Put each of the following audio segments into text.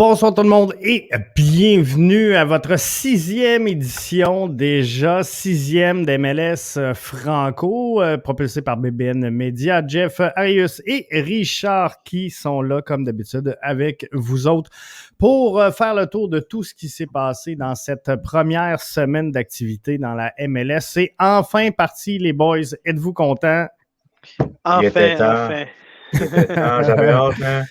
Bonsoir tout le monde et bienvenue à votre 6e édition, déjà 6e d'MLS Franco, propulsé par BBN Media. Jeff Arius et Richard qui sont là comme d'habitude avec vous autres pour faire le tour de tout ce qui s'est passé dans cette première semaine d'activité dans la MLS. C'est enfin parti les boys, êtes-vous contents? Enfin. J'avais hâte, hein?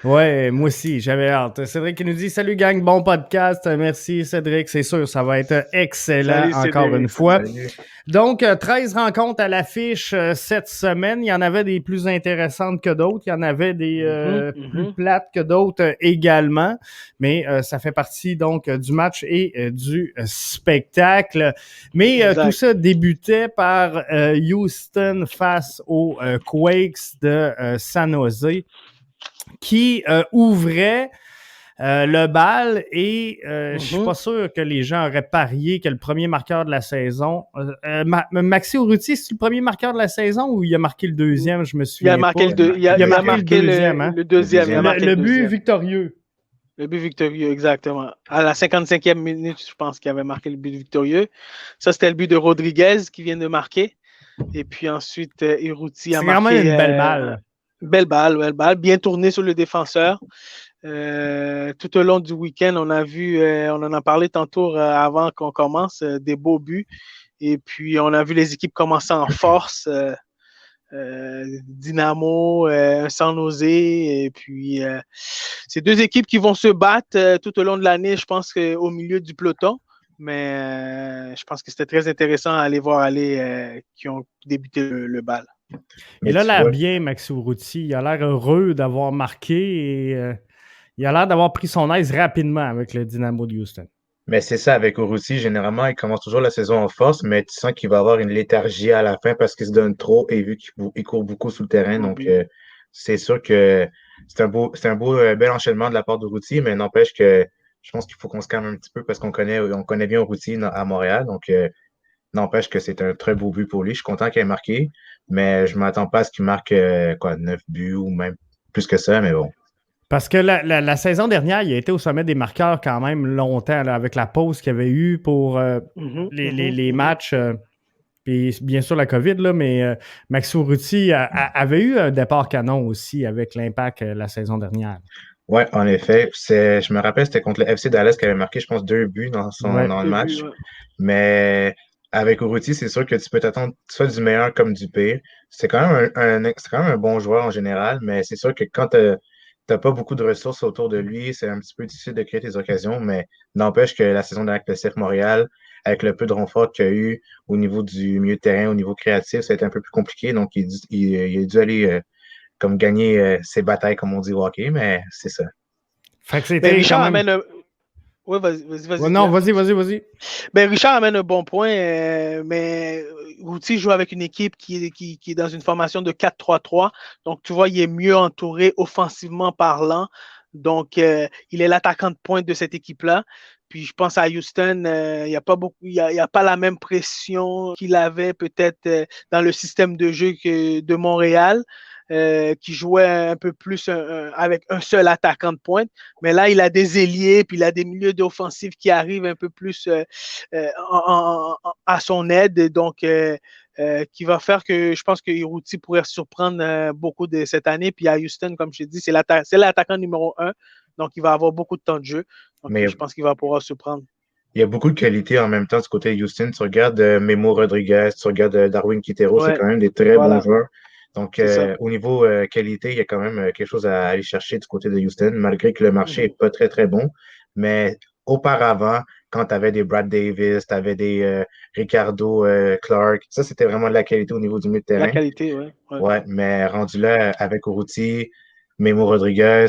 Ouais, moi aussi, j'avais hâte. Cédric qui nous dit « Salut gang, bon podcast. » Merci Cédric, c'est sûr, ça va être excellent. Salut, encore Cédric. Une fois. Salut. Donc, 13 rencontres à l'affiche cette semaine. Il y en avait des plus intéressantes que d'autres. Il y en avait des plus plates que d'autres également. Mais ça fait partie donc du match et du spectacle. Mais tout ça débutait par Houston face aux Quakes de San Jose, qui ouvrait le bal et je suis pas sûr que les gens auraient parié que le premier marqueur de la saison... Maxi Urruti, c'est le premier marqueur de la saison ou il a marqué le deuxième? Je me souviens il a marqué pas. Il a marqué le deuxième. Hein? Le deuxième. Le but victorieux. Le but victorieux, exactement. À la 55e minute, je pense qu'il avait marqué le but victorieux. Ça, c'était le but de Rodriguez qui vient de marquer. Et puis ensuite, Urruti a marqué... C'est vraiment une belle balle. Belle balle, bien tournée sur le défenseur. Tout au long du week-end, on a vu, on en a parlé tantôt avant qu'on commence, des beaux buts. Et puis, on a vu les équipes commencer en force. Dynamo, San Jose. Et puis, c'est deux équipes qui vont se battre tout au long de l'année, je pense, au milieu du peloton. Mais je pense que c'était très intéressant à aller voir qui ont débuté le bal. Il a l'air bien, Maxi Urruti. Il a l'air heureux d'avoir marqué et il a l'air d'avoir pris son aise rapidement avec le Dynamo de Houston. Mais c'est ça, avec Urruti, généralement, il commence toujours la saison en force, mais tu sens qu'il va avoir une léthargie à la fin parce qu'il se donne trop et vu qu'il court beaucoup sur le terrain. Donc, c'est sûr que c'est un beau bel enchaînement de la part d'Urruti, mais n'empêche que je pense qu'il faut qu'on se calme un petit peu parce qu'on connaît bien Urruti à Montréal. Donc, n'empêche que c'est un très beau but pour lui. Je suis content qu'il ait marqué, mais je ne m'attends pas à ce qu'il marque 9 buts ou même plus que ça, mais bon. Parce que la saison dernière, il a été au sommet des marqueurs quand même longtemps, là, avec la pause qu'il y avait eu pour les matchs. Puis bien sûr la COVID, là, mais Maxi Urruti avait eu un départ canon aussi avec l'Impact la saison dernière. Oui, en effet. Je me rappelle, c'était contre le FC Dallas qui avait marqué, je pense, 2 buts dans le match. Mais avec Urruti, c'est sûr que tu peux t'attendre soit du meilleur comme du pire. C'est quand même un bon joueur en général, mais c'est sûr que quand t'as pas beaucoup de ressources autour de lui, c'est un petit peu difficile de créer tes occasions, mais n'empêche que la saison avec le CF Montréal, avec le peu de renfort qu'il y a eu au niveau du milieu de terrain, au niveau créatif, ça a été un peu plus compliqué, donc il a dû aller comme gagner ses batailles, comme on dit au hockey, mais c'est ça. Fait que c'était Richard quand même... amène Oui, vas-y. Ouais, non, vas-y. Ben, Richard amène un bon point, mais Urruti joue avec une équipe qui est dans une formation de 4-3-3. Donc, tu vois, il est mieux entouré offensivement parlant. Donc, il est l'attaquant de pointe de cette équipe-là. Puis, je pense à Houston, il n'y a pas la même pression qu'il avait peut-être dans le système de jeu de Montréal. Qui jouait un peu plus avec un seul attaquant de pointe. Mais là, il a des ailiers, puis il a des milieux d'offensive qui arrivent un peu plus à son aide. Donc, qui va faire que je pense que Urruti pourrait surprendre beaucoup de cette année. Puis à Houston, comme je t'ai dit, c'est l'attaquant numéro 1. Donc, il va avoir beaucoup de temps de jeu. Donc, je pense qu'il va pouvoir surprendre. Il y a beaucoup de qualités en même temps du côté de Houston. Tu regardes Memo Rodriguez, tu regardes Darwin Quintero, c'est quand même des très bons joueurs. Donc, au niveau qualité, il y a quand même quelque chose à aller chercher du côté de Houston, malgré que le marché n'est pas très, très bon. Mais auparavant, quand tu avais des Brad Davis, tu avais des Ricardo Clark, ça, c'était vraiment de la qualité au niveau du milieu de terrain. La qualité, oui. Ouais, mais rendu là, avec Urruti, Memo Rodriguez,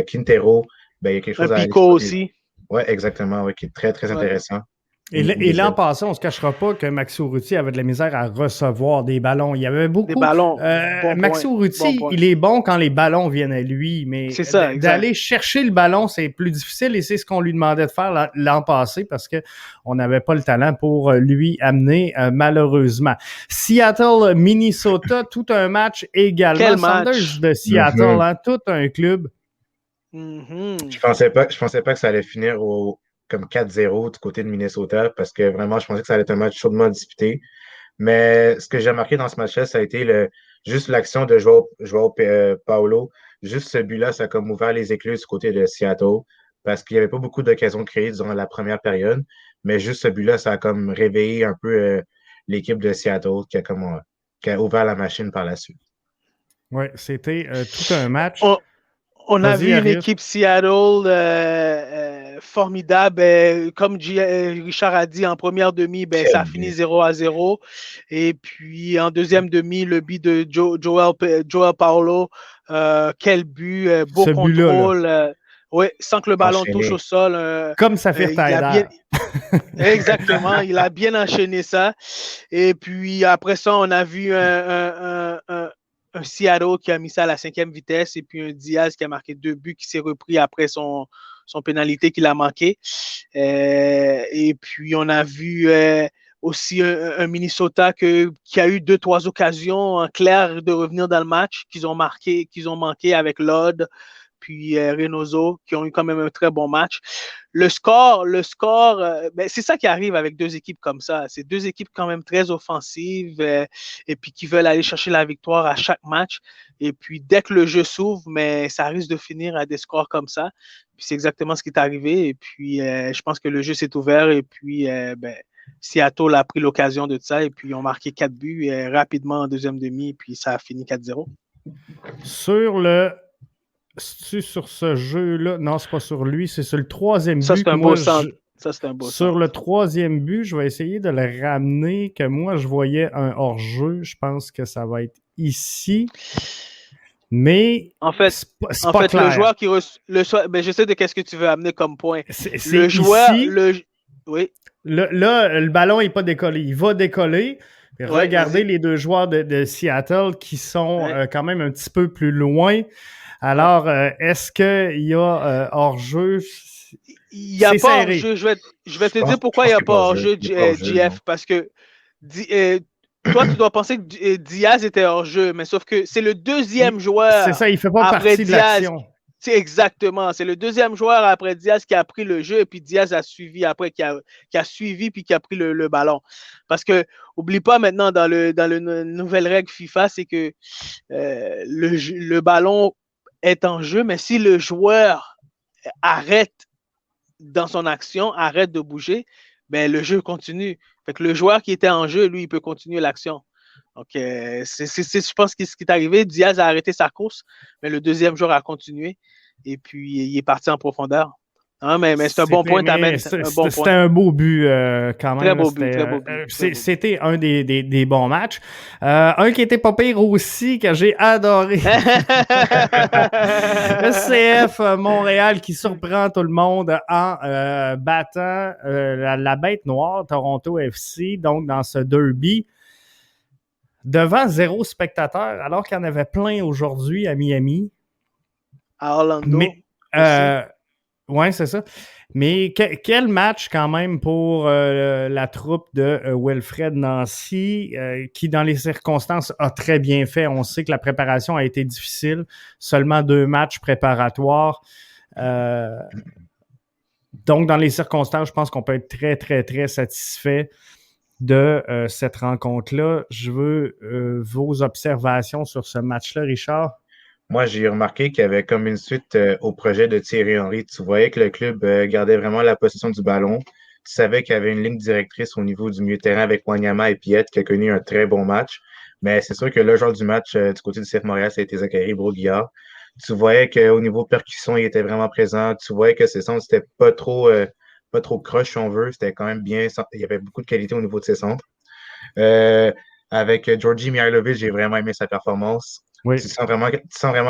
Quintero, ben, il y a quelque chose à aller Pico aussi. Oui, exactement, oui, qui est très, très intéressant. Et l'an passé, on ne se cachera pas que Maxi Urruti avait de la misère à recevoir des ballons. Il y avait beaucoup... Des ballons. Maxi Urruti, il est bon quand les ballons viennent à lui, mais d'aller chercher le ballon, c'est plus difficile et c'est ce qu'on lui demandait de faire l'an passé parce qu'on n'avait pas le talent pour lui amener, malheureusement. Seattle, Minnesota, tout un match également. Quel match? Sanders de Seattle, hein, tout un club. Je pensais pas que ça allait finir comme 4-0 du côté de Minnesota parce que vraiment, je pensais que ça allait être un match chaudement disputé. Mais ce que j'ai remarqué dans ce match-là, ça a été juste l'action de Joao Paulo. Juste ce but-là, ça a comme ouvert les écluses du côté de Seattle parce qu'il n'y avait pas beaucoup d'occasions créées durant la première période. Mais juste ce but-là, ça a comme réveillé un peu l'équipe de Seattle qui a ouvert la machine par la suite. Oui, c'était tout un match. On a vu une équipe Seattle formidable. Comme Richard a dit, en première demi, ça a fini 0-0. Et puis, en deuxième demi, le but de Joel Paulo. Quel but, beau contrôle. Oui, sans que le ballon touche au sol. Comme ça fait Exactement, il a bien enchaîné ça. Et puis, après ça, on a vu un Seattle qui a mis ça à la 5e vitesse et puis un Diaz qui a marqué 2 buts qui s'est repris après son pénalité qu'il a manqué. Et puis, on a vu aussi un Minnesota qui a eu 2-3 occasions en clair de revenir dans le match qu'ils ont manqué avec Lod puis Reynoso, qui ont eu quand même un très bon match. Le score, c'est ça qui arrive avec 2 équipes comme ça. C'est 2 équipes quand même très offensives et puis qui veulent aller chercher la victoire à chaque match. Et puis, dès que le jeu s'ouvre, mais ça risque de finir à des scores comme ça. Puis, c'est exactement ce qui est arrivé. Et puis, je pense que le jeu s'est ouvert et puis, Seattle a pris l'occasion de ça et puis ils ont marqué 4 buts rapidement en deuxième demi et puis ça a fini 4-0. Sur ce jeu-là, non, c'est pas sur lui, c'est sur le 3e but. Ça, c'est un beau centre. Ça, c'est un beau sur centre. le 3e but, je vais essayer de le ramener, que moi, je voyais un hors-jeu. Je pense que ça va être ici. Mais en fait, c'est pas clair. Le joueur qui je sais de qu'est-ce que tu veux amener comme point. Le joueur, ici. Oui. Là, le ballon n'est pas décollé. Il va décoller. Regardez les 2 joueurs de Seattle qui sont quand même un petit peu plus loin. Alors, est-ce qu'il y a hors-jeu? Il n'y a pas hors-jeu. Je vais te dire pourquoi il n'y a pas hors-jeu, JF. Parce que toi, tu dois penser que Diaz était hors-jeu, mais sauf que c'est le 2e joueur. C'est ça, il ne fait pas partie de l'action. C'est exactement. C'est le 2e joueur après Diaz qui a pris le jeu et puis Diaz a suivi après, qui a suivi puis qui a pris le ballon. Parce que, oublie pas maintenant, dans le nouvelle règle FIFA, c'est que le ballon est en jeu, mais si le joueur arrête dans son action, arrête de bouger, le jeu continue. Fait que le joueur qui était en jeu, lui, il peut continuer l'action. Donc, je pense que ce qui est arrivé, Diaz a arrêté sa course, mais le 2e joueur a continué et puis il est parti en profondeur. Hein, mais c'est un bon point, t'amènes. C'était un beau but quand même. Très beau but. C'était un des bons matchs. Un qui était pas pire aussi, que j'ai adoré. CF Montréal qui surprend tout le monde en battant la bête noire, Toronto FC, donc dans ce derby. Devant 0 spectateur, alors qu'il y en avait plein aujourd'hui à Miami. À Orlando. Oui, c'est ça. Mais quel match quand même pour la troupe de Wilfred Nancy, qui dans les circonstances a très bien fait. On sait que la préparation a été difficile. Seulement 2 matchs préparatoires. Donc, dans les circonstances, je pense qu'on peut être très, très, très satisfait de cette rencontre-là. Je veux vos observations sur ce match-là, Richard. Moi, j'ai remarqué qu'il y avait comme une suite au projet de Thierry Henry. Tu voyais que le club gardait vraiment la possession du ballon. Tu savais qu'il y avait une ligne directrice au niveau du milieu de terrain avec Wanyama et Piet qui a connu un très bon match. Mais c'est sûr que le joueur du match du côté du CF Montréal, ça a été Zachary Brault-Guillard. Tu voyais qu'au niveau percussion, il était vraiment présent. Tu voyais que ses centres, c'était pas trop croche, si on veut. C'était quand même bien. Il y avait beaucoup de qualité au niveau de ses centres. Avec Georgi Mihailovic, j'ai vraiment aimé sa performance. Oui. Tu sens vraiment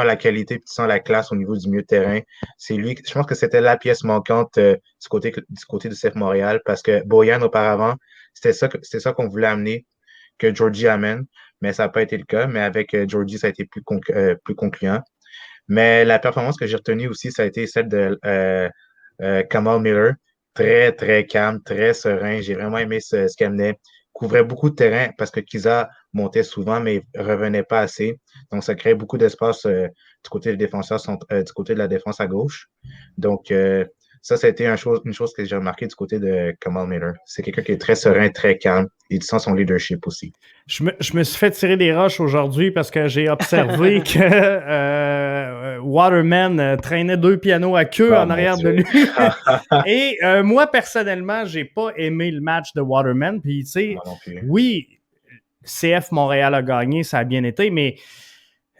la qualité, puis tu sens la classe au niveau du milieu de terrain. C'est lui, je pense que c'était la pièce manquante du côté du CF Montréal, parce que Boyan, auparavant, c'était ça qu'on voulait amener, que Georgie amène, mais ça n'a pas été le cas. Mais avec Georgie, ça a été plus concluant. Mais la performance que j'ai retenue aussi, ça a été celle de Kamal Miller. Très, très calme, très serein. J'ai vraiment aimé ce qu'il amenait. couvrait beaucoup de terrain parce que Kiza montait souvent, mais revenait pas assez. Donc, ça créait beaucoup d'espace du côté des défenseurs, du côté de la défense à gauche. Donc, ça a été une chose que j'ai remarqué du côté de Kamal Miller. C'est quelqu'un qui est très serein, très calme. Il sent son leadership aussi. Je me suis fait tirer des roches aujourd'hui parce que j'ai observé que Waterman traînait 2 pianos à queue en arrière de lui. Et moi, personnellement, j'ai pas aimé le match de Waterman. Puis, tu sais, oui, CF Montréal a gagné, ça a bien été, mais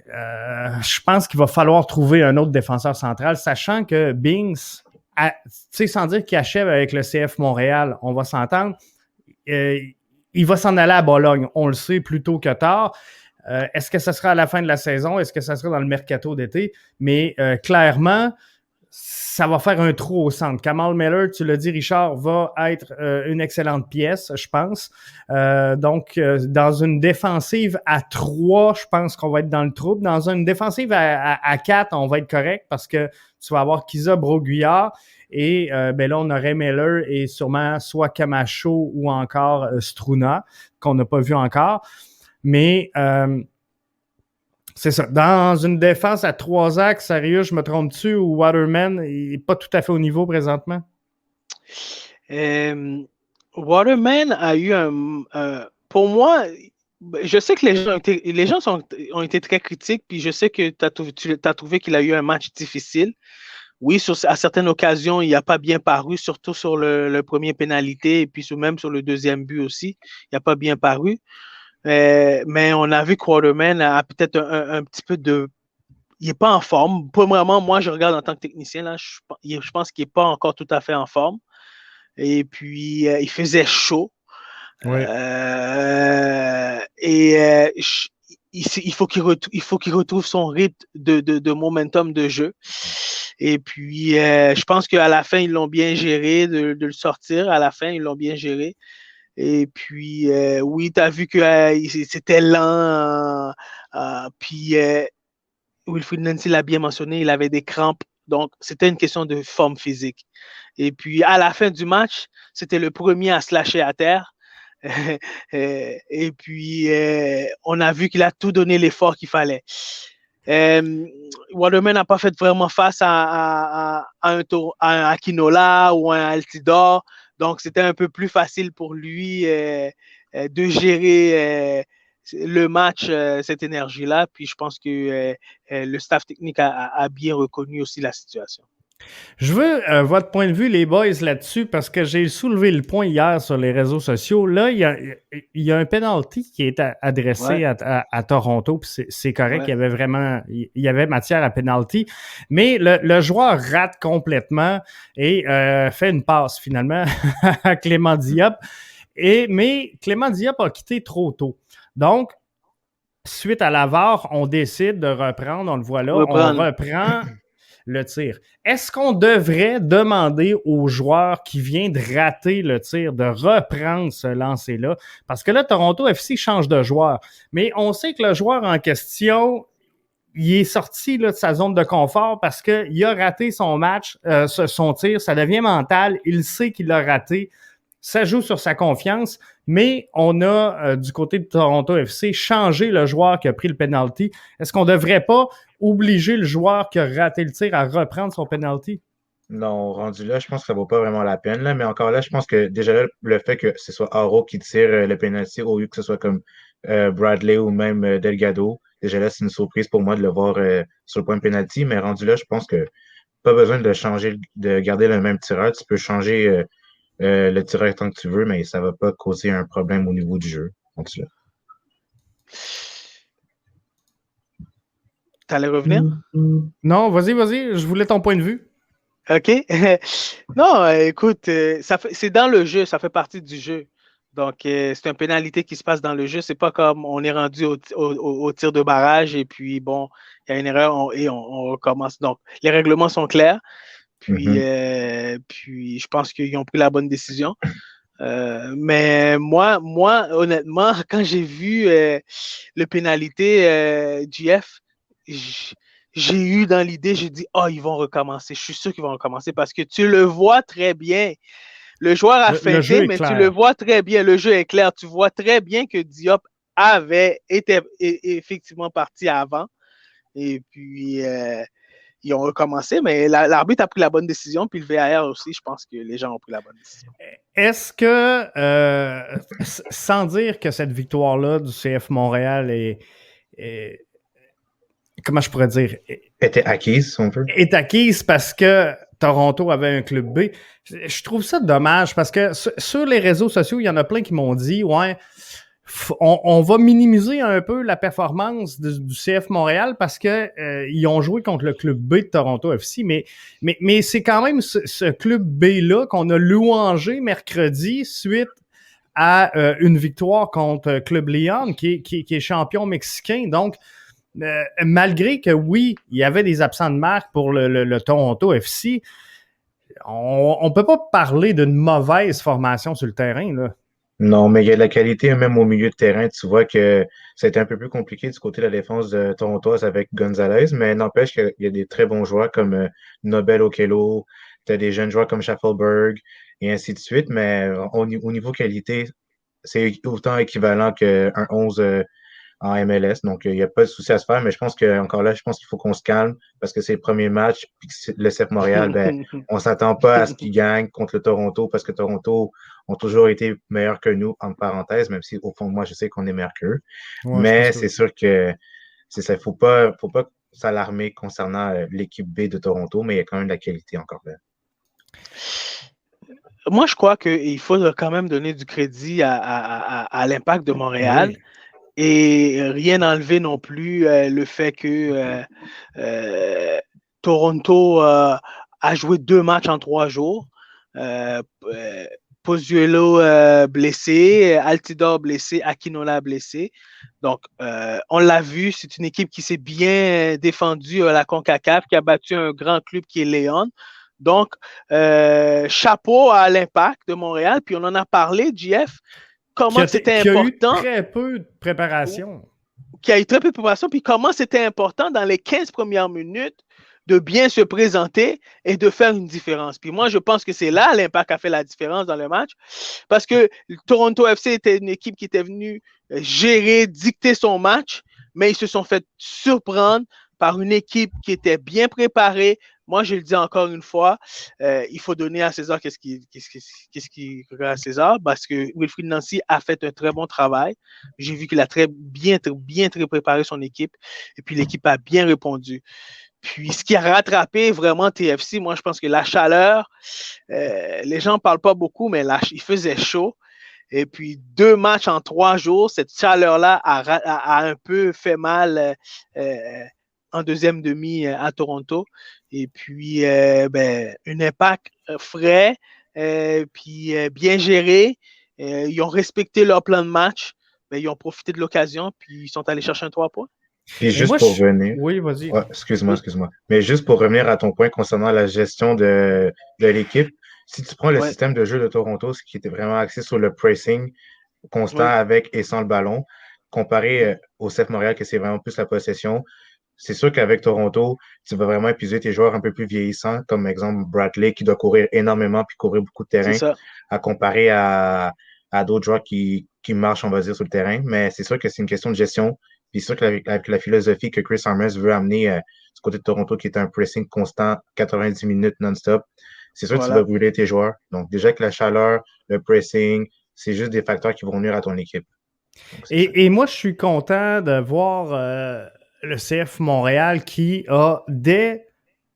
je pense qu'il va falloir trouver un autre défenseur central, sachant que Bings, tu sais, sans dire qu'il achève avec le CF Montréal, on va s'entendre, il va s'en aller à Bologne, on le sait, plus tôt que tard. Est-ce que ce sera à la fin de la saison? Est-ce que ça sera dans le mercato d'été? Mais clairement, ça va faire un trou au centre. Kamal Miller, tu l'as dit, Richard, va être une excellente pièce, je pense. Donc, dans une défensive à 3, je pense qu'on va être dans le trouble. Dans une défensive à 4, on va être correct parce que tu vas avoir Kiza, Broguillard. Et ben là, on aurait Miller et sûrement soit Camacho ou encore Struna, qu'on n'a pas vu encore. Mais c'est ça. Dans une défense à 3 axes, sérieux, je me trompe-tu, ou Waterman n'est pas tout à fait au niveau présentement? Waterman a eu pour moi, je sais que les gens ont été très critiques, puis je sais que tu as trouvé qu'il a eu un match difficile. Oui, à certaines occasions, il n'a pas bien paru, surtout sur le premier pénalité et puis même sur le deuxième but aussi. Il n'a pas bien paru. Mais on a vu que Waterman a peut-être un petit peu de... Il n'est pas en forme. Premièrement, moi, je regarde en tant que technicien, là, je pense qu'il n'est pas encore tout à fait en forme. Et puis, il faisait chaud. Oui. Il faut qu'il retrouve son rythme de momentum de jeu. Et puis, je pense qu'à la fin, ils l'ont bien géré de le sortir. À la fin, ils l'ont bien géré. Et puis, oui, tu as vu que c'était lent. Puis, Wilfried Nancy l'a bien mentionné, il avait des crampes. Donc, c'était une question de forme physique. Et puis, à la fin du match, c'était le premier à se lâcher à terre. Et puis, on a vu qu'il a tout donné l'effort qu'il fallait. Waterman n'a pas fait vraiment face à un Akinola ou un Altidore. Donc, c'était un peu plus facile pour lui de gérer le match, cette énergie-là. Puis, je pense que le staff technique a bien reconnu aussi la situation. Je veux votre point de vue, les boys, là-dessus, parce que j'ai soulevé le point hier sur les réseaux sociaux. Là, il y a un penalty qui est adressé à Toronto, puis c'est correct, il y avait matière à penalty, mais le joueur rate complètement et fait une passe, finalement, à Clément Diop. Mais Clément Diop a quitté trop tôt. Donc, suite à la VAR, on décide de reprendre, on le voit là, on reprend le tir. Est-ce qu'on devrait demander au joueur qui vient de rater le tir de reprendre ce lancer-là? Parce que là, Toronto FC change de joueur. Mais on sait que le joueur en question, il est sorti là, de sa zone de confort parce qu'il a raté son match, son tir. Ça devient mental. Il sait qu'il l'a raté. Ça joue sur sa confiance, mais on a, du côté de Toronto FC, changé le joueur qui a pris le penalty. Est-ce qu'on ne devrait pas obliger le joueur qui a raté le tir à reprendre son penalty? Non, rendu là, je pense que ça ne vaut pas vraiment la peine. Là, mais encore là, je pense que déjà là, le fait que ce soit Haro qui tire le penalty au lieu que ce soit comme Bradley ou même Delgado, déjà là, c'est une surprise pour moi de le voir sur le point de penalty. Mais rendu là, je pense que pas besoin de changer, de garder le même tireur. Tu peux changer le tireur tant que tu veux, mais ça ne va pas causer un problème au niveau du jeu. T'allais revenir? Non, vas-y, je voulais ton point de vue. OK. Non, écoute, c'est dans le jeu, ça fait partie du jeu. Donc, c'est une pénalité qui se passe dans le jeu. C'est pas comme on est rendu au tir de barrage et puis, bon, il y a une erreur et on recommence. Donc, les règlements sont clairs. Puis, puis je pense qu'ils ont pris la bonne décision. Mais moi, honnêtement, quand j'ai vu le pénalité GF, j'ai eu dans l'idée, j'ai dit, oh, ils vont recommencer. Je suis sûr qu'ils vont recommencer parce que tu le vois très bien. Le joueur a feinté, mais tu le vois très bien. Le jeu est clair. Tu vois très bien que Diop était effectivement parti avant. Et puis, ils ont recommencé, mais l'arbitre a pris la bonne décision, puis le VAR aussi, je pense que les gens ont pris la bonne décision. Est-ce que, sans dire que cette victoire-là du CF Montréal est comment je pourrais dire? Était acquise, si on veut. Est acquise parce que Toronto avait un club B. Je trouve ça dommage parce que sur les réseaux sociaux, il y en a plein qui m'ont dit, ouais, on va minimiser un peu la performance du CF Montréal parce que ils ont joué contre le club B de Toronto FC, mais c'est quand même ce club B-là qu'on a louangé mercredi suite à une victoire contre Club León qui est champion mexicain. Donc, malgré que oui, il y avait des absents de marque pour le Toronto FC, on peut pas parler d'une mauvaise formation sur le terrain, là. Non, mais il y a de la qualité même au milieu de terrain. Tu vois que c'était un peu plus compliqué du côté de la défense de Torontoise avec Gonzalez, mais n'empêche qu'il y a des très bons joueurs comme Nobel Okello, tu as des jeunes joueurs comme Schaffelberg et ainsi de suite, mais au niveau qualité, c'est autant équivalent qu'un 11 en MLS. Donc, il n'y a pas de souci à se faire, mais je pense qu'encore là, je pense qu'il faut qu'on se calme parce que c'est le premier match. Puis le CF Montréal, ben, on ne s'attend pas à ce qu'ils gagnent contre le Toronto parce que Toronto ont toujours été meilleurs que nous, entre parenthèses, même si au fond, moi, je sais qu'on est meilleurs qu'eux. Ouais, mais c'est sûr que c'est ça. Faut pas s'alarmer concernant l'équipe B de Toronto, mais il y a quand même de la qualité encore là. Moi, je crois qu'il faut quand même donner du crédit à l'Impact de Montréal. Oui. Et rien enlever non plus le fait que Toronto a joué 2 matchs en 3 jours. Pozuelo blessé, Altidore blessé, Akinola blessé. Donc, on l'a vu, c'est une équipe qui s'est bien défendue à la CONCACAF, qui a battu un grand club qui est Léon. Donc, chapeau à l'Impact de Montréal. Puis on en a parlé, JF. Comment c'était important. Qui a eu très peu de préparation. Qui a eu très peu de préparation, puis comment c'était important dans les 15 premières minutes de bien se présenter et de faire une différence. Puis moi, je pense que c'est là l'Impact a fait la différence dans le match, parce que le Toronto FC était une équipe qui était venue gérer, dicter son match, mais ils se sont fait surprendre par une équipe qui était bien préparée. Moi, je le dis encore une fois, il faut donner à César qu'est-ce qui regarde à César, parce que Wilfried Nancy a fait un très bon travail. J'ai vu qu'il a bien préparé son équipe, et puis l'équipe a bien répondu. Puis, ce qui a rattrapé vraiment TFC, moi, je pense que la chaleur, les gens ne parlent pas beaucoup, mais là, il faisait chaud. Et puis, 2 matchs en 3 jours, cette chaleur-là a un peu fait mal en deuxième demi à Toronto. Et puis, un impact frais, puis bien géré. Ils ont respecté leur plan de match. Ils ont profité de l'occasion, puis ils sont allés chercher un 3 points. Puis juste pour revenir. Oui, vas-y. Ouais, excuse-moi. Mais juste pour revenir à ton point concernant la gestion de l'équipe, si tu prends le système de jeu de Toronto, ce qui était vraiment axé sur le pressing constant avec et sans le ballon, comparé au CF Montréal, que c'est vraiment plus la possession, c'est sûr qu'avec Toronto, tu vas vraiment épuiser tes joueurs un peu plus vieillissants, comme exemple Bradley qui doit courir énormément puis courir beaucoup de terrain, à comparer à d'autres joueurs qui marchent, on va dire, sur le terrain. Mais c'est sûr que c'est une question de gestion. Puis c'est sûr qu'avec la philosophie que Chris Armas veut amener du côté de Toronto, qui est un pressing constant, 90 minutes non-stop, c'est sûr que tu vas brûler tes joueurs. Donc déjà que la chaleur, le pressing, c'est juste des facteurs qui vont nuire à ton équipe. Donc, et moi, je suis content de voir le CF Montréal qui a, dès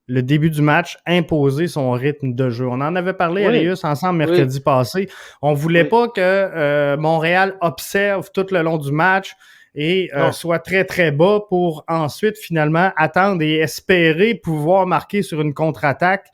le début du match, imposé son rythme de jeu. On en avait parlé, Arius, ensemble mercredi passé. On ne voulait pas que Montréal observe tout le long du match et soit très, très bas pour ensuite, finalement, attendre et espérer pouvoir marquer sur une contre-attaque.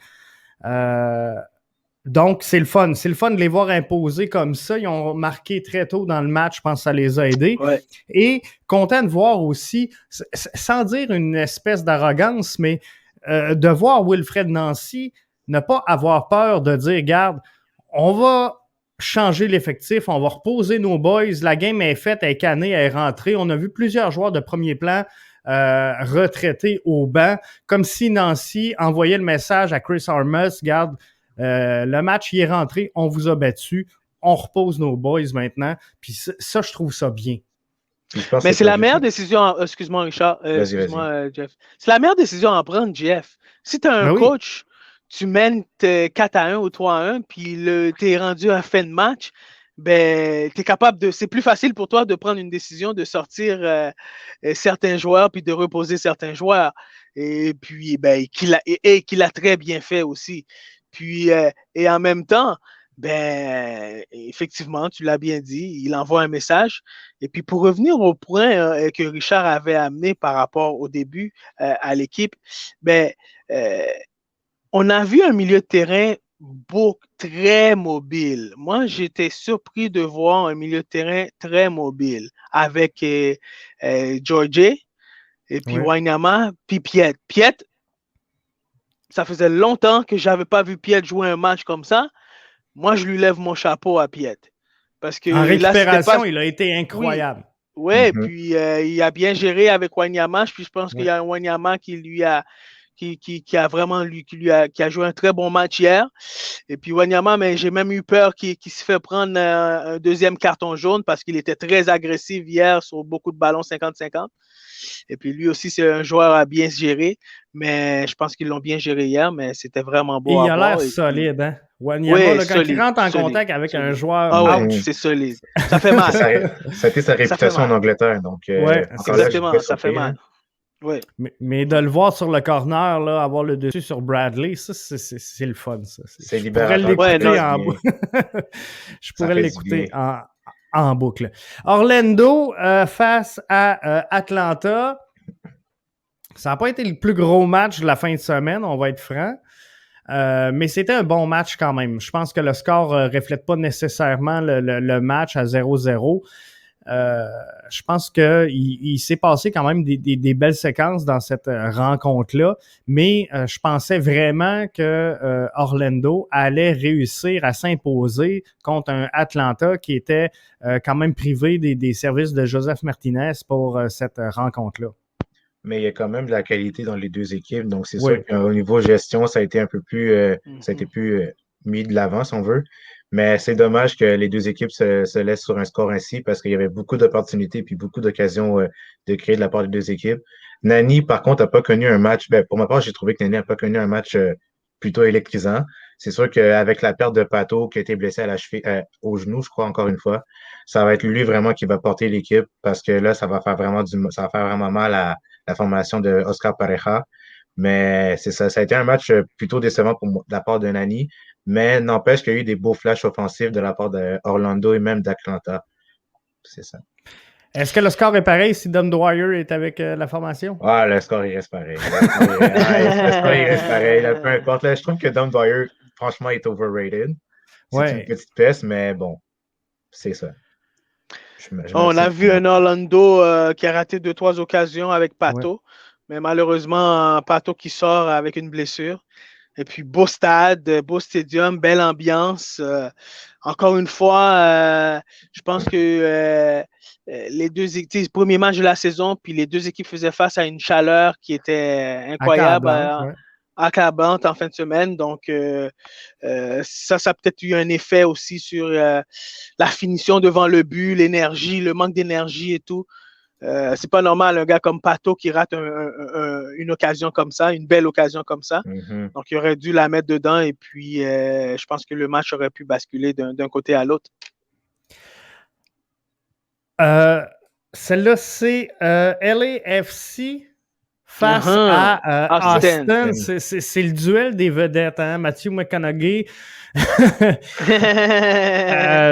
Donc, c'est le fun. C'est le fun de les voir imposer comme ça. Ils ont marqué très tôt dans le match. Je pense que ça les a aidés. Ouais. Et content de voir aussi, sans dire une espèce d'arrogance, mais de voir Wilfried Nancy ne pas avoir peur de dire, regarde, on va changer l'effectif, on va reposer nos boys. La game est faite, elle est cannée, elle est rentrée. On a vu plusieurs joueurs de premier plan retraités au banc, comme si Nancy envoyait le message à Chris Armas, regarde, Le match, il est rentré, on vous a battu, on repose nos boys maintenant. Puis ça, je trouve ça bien. Mais c'est la meilleure décision. Excuse-moi, Richard. Excuse-moi, Jeff. C'est la meilleure décision à prendre, Jeff. Si tu as un coach, tu mènes 4-1 ou 3-1, puis tu es rendu à fin de match, ben, t'es capable de. C'est plus facile pour toi de prendre une décision de sortir certains joueurs puis de reposer certains joueurs. Et puis, ben, qu'il a très bien fait aussi. Puis, et en même temps, ben, effectivement, tu l'as bien dit, il envoie un message. Et puis, pour revenir au point que Richard avait amené par rapport au début à l'équipe, ben, on a vu un milieu de terrain très mobile. Moi, j'étais surpris de voir un milieu de terrain très mobile avec George et puis Wanyama, puis Piet. Piet, ça faisait longtemps que je n'avais pas vu Piet jouer un match comme ça. Moi, je lui lève mon chapeau à Piet. Parce que en récupération, il a été incroyable. Oui, puis il a bien géré avec Wanyama. Puis je pense qu'il y a un Wanyama qui lui a qui a joué un très bon match hier. Et puis Wanyama, mais j'ai même eu peur qu'il se fait prendre un deuxième carton jaune parce qu'il était très agressif hier sur beaucoup de ballons 50-50. Et puis lui aussi, c'est un joueur à bien se gérer, mais je pense qu'ils l'ont bien géré hier, mais c'était vraiment beau. Et il a l'air solide, hein? Wanyama, quand il rentre en contact avec un joueur. Ah ouais, c'est solide. Ça fait mal. Ça a été sa réputation en Angleterre. Donc, exactement, ça fait mal. Ouais. Mais de le voir sur le corner, là, avoir le dessus sur Bradley, ça, c'est le fun. Ça. C'est libérateur. Je pourrais l'écouter en boucle. Orlando face à Atlanta. Ça n'a pas été le plus gros match de la fin de semaine, on va être franc. Mais c'était un bon match quand même. Je pense que le score ne reflète pas nécessairement le match à 0-0. Je pense qu'il s'est passé quand même des belles séquences dans cette rencontre-là, mais je pensais vraiment que Orlando allait réussir à s'imposer contre un Atlanta qui était quand même privé des services de Joseph Martinez pour cette rencontre-là. Mais il y a quand même de la qualité dans les deux équipes, donc c'est sûr qu'au niveau gestion, ça a été un peu plus, ça a été plus mis de l'avant, si on veut. Mais c'est dommage que les deux équipes se laissent sur un score ainsi parce qu'il y avait beaucoup d'opportunités et beaucoup d'occasions de créer de la part des deux équipes. Nani, par contre, n'a pas connu un match. Ben, pour ma part, j'ai trouvé que Nani n'a pas connu un match plutôt électrisant. C'est sûr qu'avec la perte de Pato qui a été blessé à la cheville, au genou, je crois, encore une fois, ça va être lui vraiment qui va porter l'équipe parce que là, ça va faire vraiment mal à la formation de Oscar Pareja. Mais c'est ça. Ça a été un match plutôt décevant de la part de Nani. Mais n'empêche qu'il y a eu des beaux flashs offensifs de la part d'Orlando et même d'Atlanta. C'est ça. Est-ce que le score est pareil si Dom Dwyer est avec la formation? Ah, le score, il reste pareil. Le score, il reste pareil. Là, peu importe. Là, je trouve que Dom Dwyer, franchement, est overrated. C'est une petite pièce, mais bon, c'est ça. On a vu un Orlando qui a raté 2-3 occasions avec Pato. Mais malheureusement, Pato qui sort avec une blessure. Et puis, beau stade, beau stadium, belle ambiance. Encore une fois, je pense que les deux équipes, le premier match de la saison, puis les deux équipes faisaient face à une chaleur qui était incroyable, accablante en fin de semaine. Donc, ça a peut-être eu un effet aussi sur la finition devant le but, l'énergie, le manque d'énergie et tout. C'est pas normal un gars comme Pato qui rate une occasion comme ça, une belle occasion comme ça. Mm-hmm. Donc, il aurait dû la mettre dedans et puis je pense que le match aurait pu basculer d'un côté à l'autre. Celle-là, c'est LAFC face à Austin. C'est le duel des vedettes, hein? Matthew McConaughey.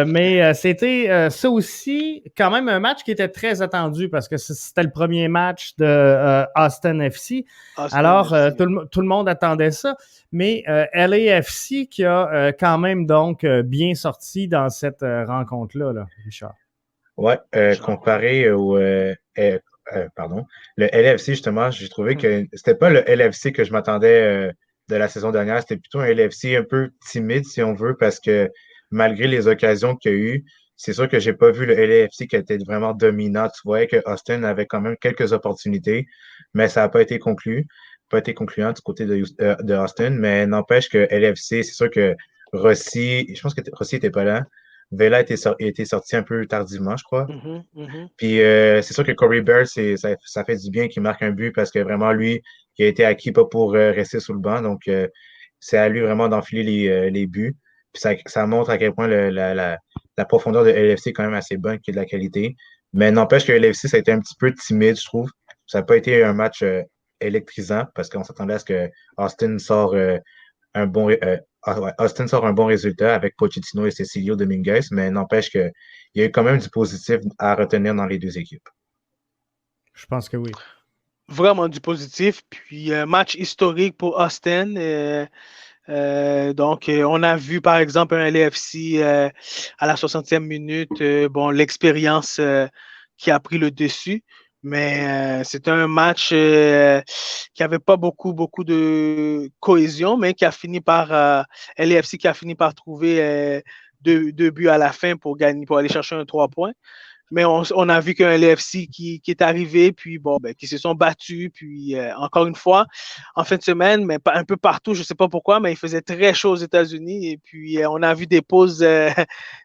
Mais c'était ça aussi quand même un match qui était très attendu parce que c'était le premier match de Austin FC. Alors, tout le monde attendait ça. Mais LAFC qui a quand même donc bien sorti dans cette rencontre-là, là, Richard. Ouais, comparé au le LFC, justement, j'ai trouvé que c'était pas le LFC que je m'attendais de la saison dernière, c'était plutôt un LFC un peu timide, si on veut, parce que malgré les occasions qu'il y a eu, c'est sûr que j'ai pas vu le LFC qui était vraiment dominant. Tu voyais que Austin avait quand même quelques opportunités, mais ça n'a pas été conclu. pas été concluant du côté de Austin, mais n'empêche que LFC, c'est sûr que Rossi, je pense que Rossi n'était pas là. Vela était sorti un peu tardivement, je crois. Puis c'est sûr que Corey Baird, ça fait du bien qu'il marque un but parce que vraiment, lui, il a été acquis pas pour rester sous le banc. Donc, c'est à lui vraiment d'enfiler les buts. Puis ça montre à quel point la profondeur de LFC est quand même assez bonne, qui est de la qualité. Mais n'empêche que LFC, ça a été un petit peu timide, je trouve. Ça n'a pas été un match électrisant parce qu'on s'attendait à ce que Austin sort Austin sort un bon résultat avec Pochettino et Cecilio Dominguez, mais n'empêche qu'il y a eu quand même du positif à retenir dans les deux équipes. Je pense que oui. Vraiment du positif. Puis un match historique pour Austin. Donc, on a vu, par exemple, un LAFC à la 60e minute, l'expérience qui a pris le dessus. Mais c'était un match qui n'avait pas beaucoup de cohésion, mais qui a fini par LAFC qui a fini par trouver deux buts à la fin pour aller chercher un 3 points. Mais on a vu qu'un LFC qui est arrivé, puis qui se sont battus, puis encore une fois, en fin de semaine, mais un peu partout, je ne sais pas pourquoi, mais il faisait très chaud aux États-Unis, et puis on a vu des pauses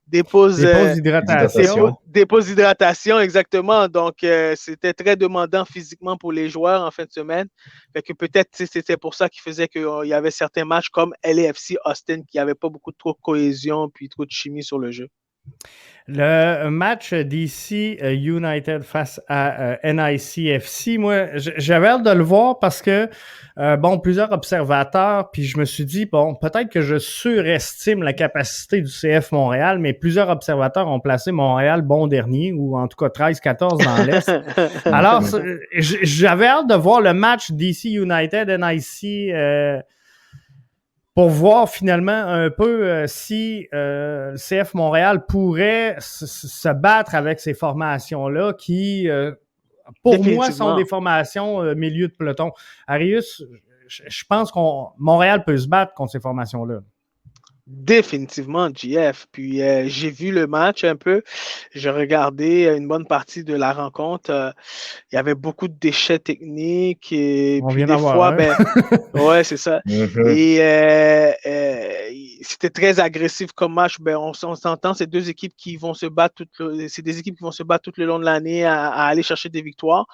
d'hydratation. Des pauses d'hydratation, exactement. Donc, c'était très demandant physiquement pour les joueurs en fin de semaine. Fait que peut-être c'était pour ça qu'il faisait qu'il y avait certains matchs comme LAFC Austin qui n'avaient pas beaucoup trop de cohésion, puis trop de chimie sur le jeu. Le match DC United face à NICFC, moi, j'avais hâte de le voir parce que, plusieurs observateurs, puis je me suis dit, peut-être que je surestime la capacité du CF Montréal, mais plusieurs observateurs ont placé Montréal bon dernier, ou en tout cas 13-14 dans l'Est. Alors, j'avais hâte de voir le match DC United, NIC pour voir finalement un peu si le CF Montréal pourrait se battre avec ces formations-là qui, pour moi, sont des formations milieu de peloton. Arius, je pense que Montréal peut se battre contre ces formations-là. Définitivement, JF. Puis j'ai vu le match un peu. J'ai regardé une bonne partie de la rencontre. Il y avait beaucoup de déchets techniques. Et puis des fois, ouais, c'est ça. Et c'était très agressif comme match. On s'entend, c'est deux équipes qui vont se battre c'est des équipes qui vont se battre tout le long de l'année à aller chercher des victoires.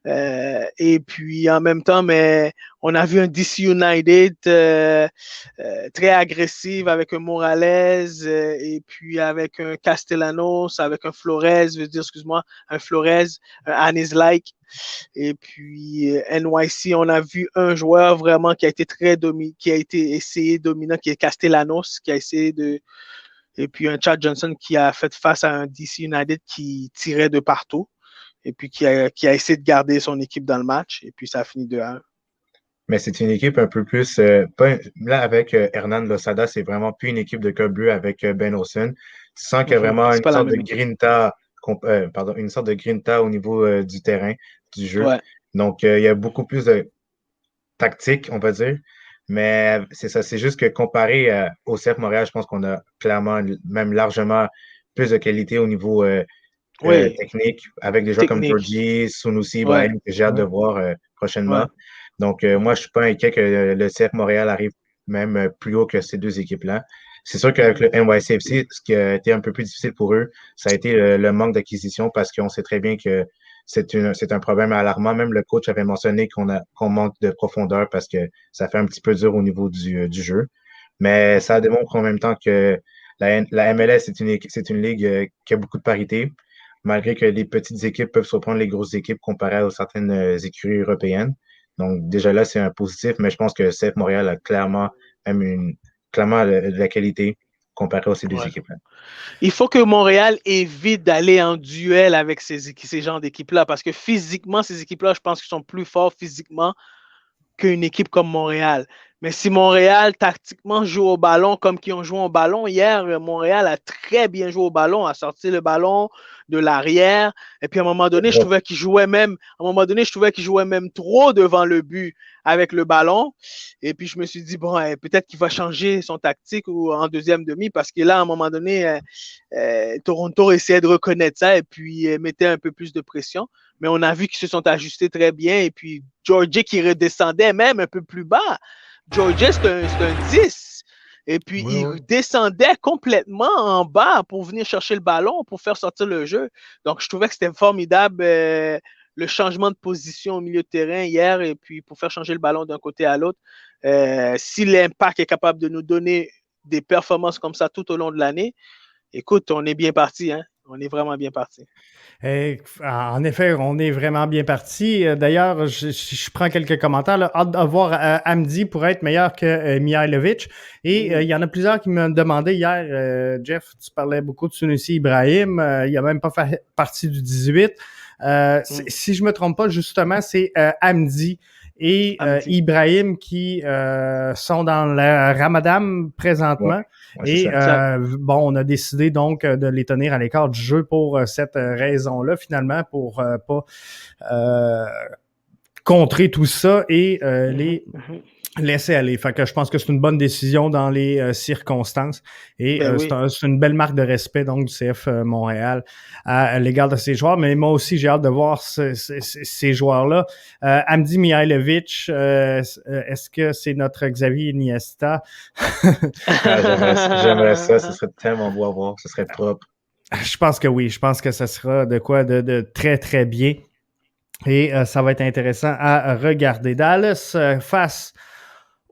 Et puis en même temps, mais on a vu un DC United très agressif avec un Morales et puis avec un Castellanos, avec un Flores, un Flores, un Anis-like. Et puis NYC, on a vu un joueur vraiment qui a été qui a été essayé dominant, qui est Castellanos, qui a essayé de. Et puis un Chad Johnson qui a fait face à un DC United qui tirait de partout. Et puis qui a essayé de garder son équipe dans le match. Et puis ça a fini 2-1. Mais c'est une équipe un peu plus. Là, avec Hernan Losada, c'est vraiment plus une équipe de club bleu avec Ben Olsen. Tu sens qu'il y a vraiment une sorte de grinta au niveau du terrain, du jeu. Ouais. Donc, il y a beaucoup plus de tactique, on va dire. Mais c'est ça, c'est juste que comparé au CF Montréal, je pense qu'on a clairement, même largement plus de qualité au niveau technique, avec des joueurs comme Georgie, Sunusi, Brahim, que j'ai hâte de voir prochainement. Ouais. Donc, moi, je ne suis pas inquiet que le CF Montréal arrive même plus haut que ces deux équipes-là. C'est sûr qu'avec le NYCFC, ce qui a été un peu plus difficile pour eux, ça a été le manque d'acquisition parce qu'on sait très bien que c'est un problème alarmant. Même le coach avait mentionné qu'on manque de profondeur parce que ça fait un petit peu dur au niveau du jeu. Mais ça démontre en même temps que la MLS, c'est une ligue qui a beaucoup de parité, malgré que les petites équipes peuvent surprendre les grosses équipes comparées à certaines écuries européennes. Donc, déjà là, c'est un positif, mais je pense que CF Montréal a clairement de la qualité comparé à ces deux équipes-là. Il faut que Montréal évite d'aller en duel avec ces genres d'équipes-là, parce que physiquement, ces équipes-là, je pense qu'ils sont plus forts physiquement qu'une équipe comme Montréal. Mais si Montréal, tactiquement, joue au ballon comme qu'ils ont joué au ballon hier, Montréal a très bien joué au ballon, a sorti le ballon de l'arrière. Et puis, à un moment donné, je trouvais qu'il jouait même trop devant le but avec le ballon. Et puis, je me suis dit, bon, peut-être qu'il va changer son tactique ou en deuxième demi parce que là, à un moment donné, Toronto essayait de reconnaître ça et puis mettait un peu plus de pression. Mais on a vu qu'ils se sont ajustés très bien. Et puis, Georgie qui redescendait même un peu plus bas. Georgia, c'est un 10. Et puis, il descendait complètement en bas pour venir chercher le ballon, pour faire sortir le jeu. Donc, je trouvais que c'était formidable le changement de position au milieu de terrain hier et puis pour faire changer le ballon d'un côté à l'autre. Si l'Impact est capable de nous donner des performances comme ça tout au long de l'année, écoute, on est bien parti, hein? On est vraiment bien parti. En effet, on est vraiment bien parti. D'ailleurs, je prends quelques commentaires. Là. Hâte de voir Hamdi pourrait être meilleur que Mihailovic. Et il y en a plusieurs qui m'ont demandé hier, Jeff, tu parlais beaucoup de Sunusi Ibrahim. Il n'a même pas fait partie du 18. Si je me trompe pas, justement, c'est Hamdi et Ibrahim qui sont dans le Ramadan présentement. Ouais. Et on a décidé donc de les tenir à l'écart du jeu pour cette raison-là, finalement, pour pas contrer tout ça et les laisser aller. Fait que je pense que c'est une bonne décision dans les circonstances. Et c'est une belle marque de respect donc du CF Montréal à l'égard de ces joueurs. Mais moi aussi, j'ai hâte de voir ces joueurs-là. Hamdi Mihailovic, est-ce que c'est notre Xavier Iniesta? J'aimerais ça. Ce serait tellement beau à voir. Ce serait propre. Je pense que oui. Je pense que ça sera de quoi de très, très bien. Et ça va être intéressant à regarder. Dallas face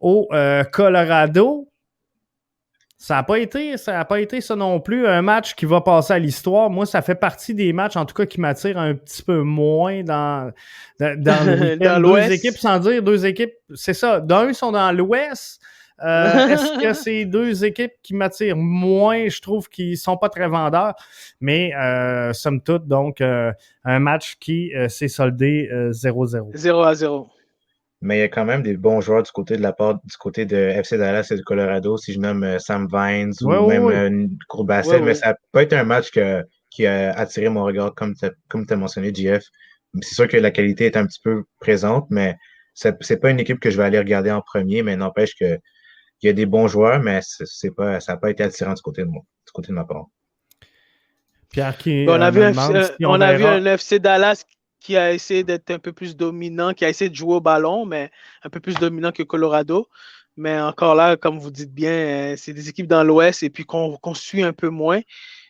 au Colorado, ça n'a pas été ça non plus un match qui va passer à l'histoire. Moi, ça fait partie des matchs, en tout cas, qui m'attirent un petit peu moins dans le week-end. Deux équipes, sans dire deux équipes, c'est ça. D'un, ils sont dans l'Ouest. Est-ce que c'est deux équipes qui m'attirent moins? Je trouve qu'ils sont pas très vendeurs. Mais somme toute, donc, un match qui s'est soldé 0-0. 0-0. Mais il y a quand même des bons joueurs du côté de FC Dallas et du Colorado, si je nomme Sam Vines ou même Courbasset. Mais ça peut être un match qui a attiré mon regard, comme tu as mentionné, JF. C'est sûr que la qualité est un petit peu présente, mais c'est pas une équipe que je vais aller regarder en premier, mais n'empêche que il y a des bons joueurs, mais ça n'a pas été attirant du côté de ma part. Pierre qui on a vu un FC Dallas qui a essayé d'être un peu plus dominant, qui a essayé de jouer au ballon, mais un peu plus dominant que Colorado. Mais encore là, comme vous dites bien, c'est des équipes dans l'Ouest et puis qu'on suit un peu moins.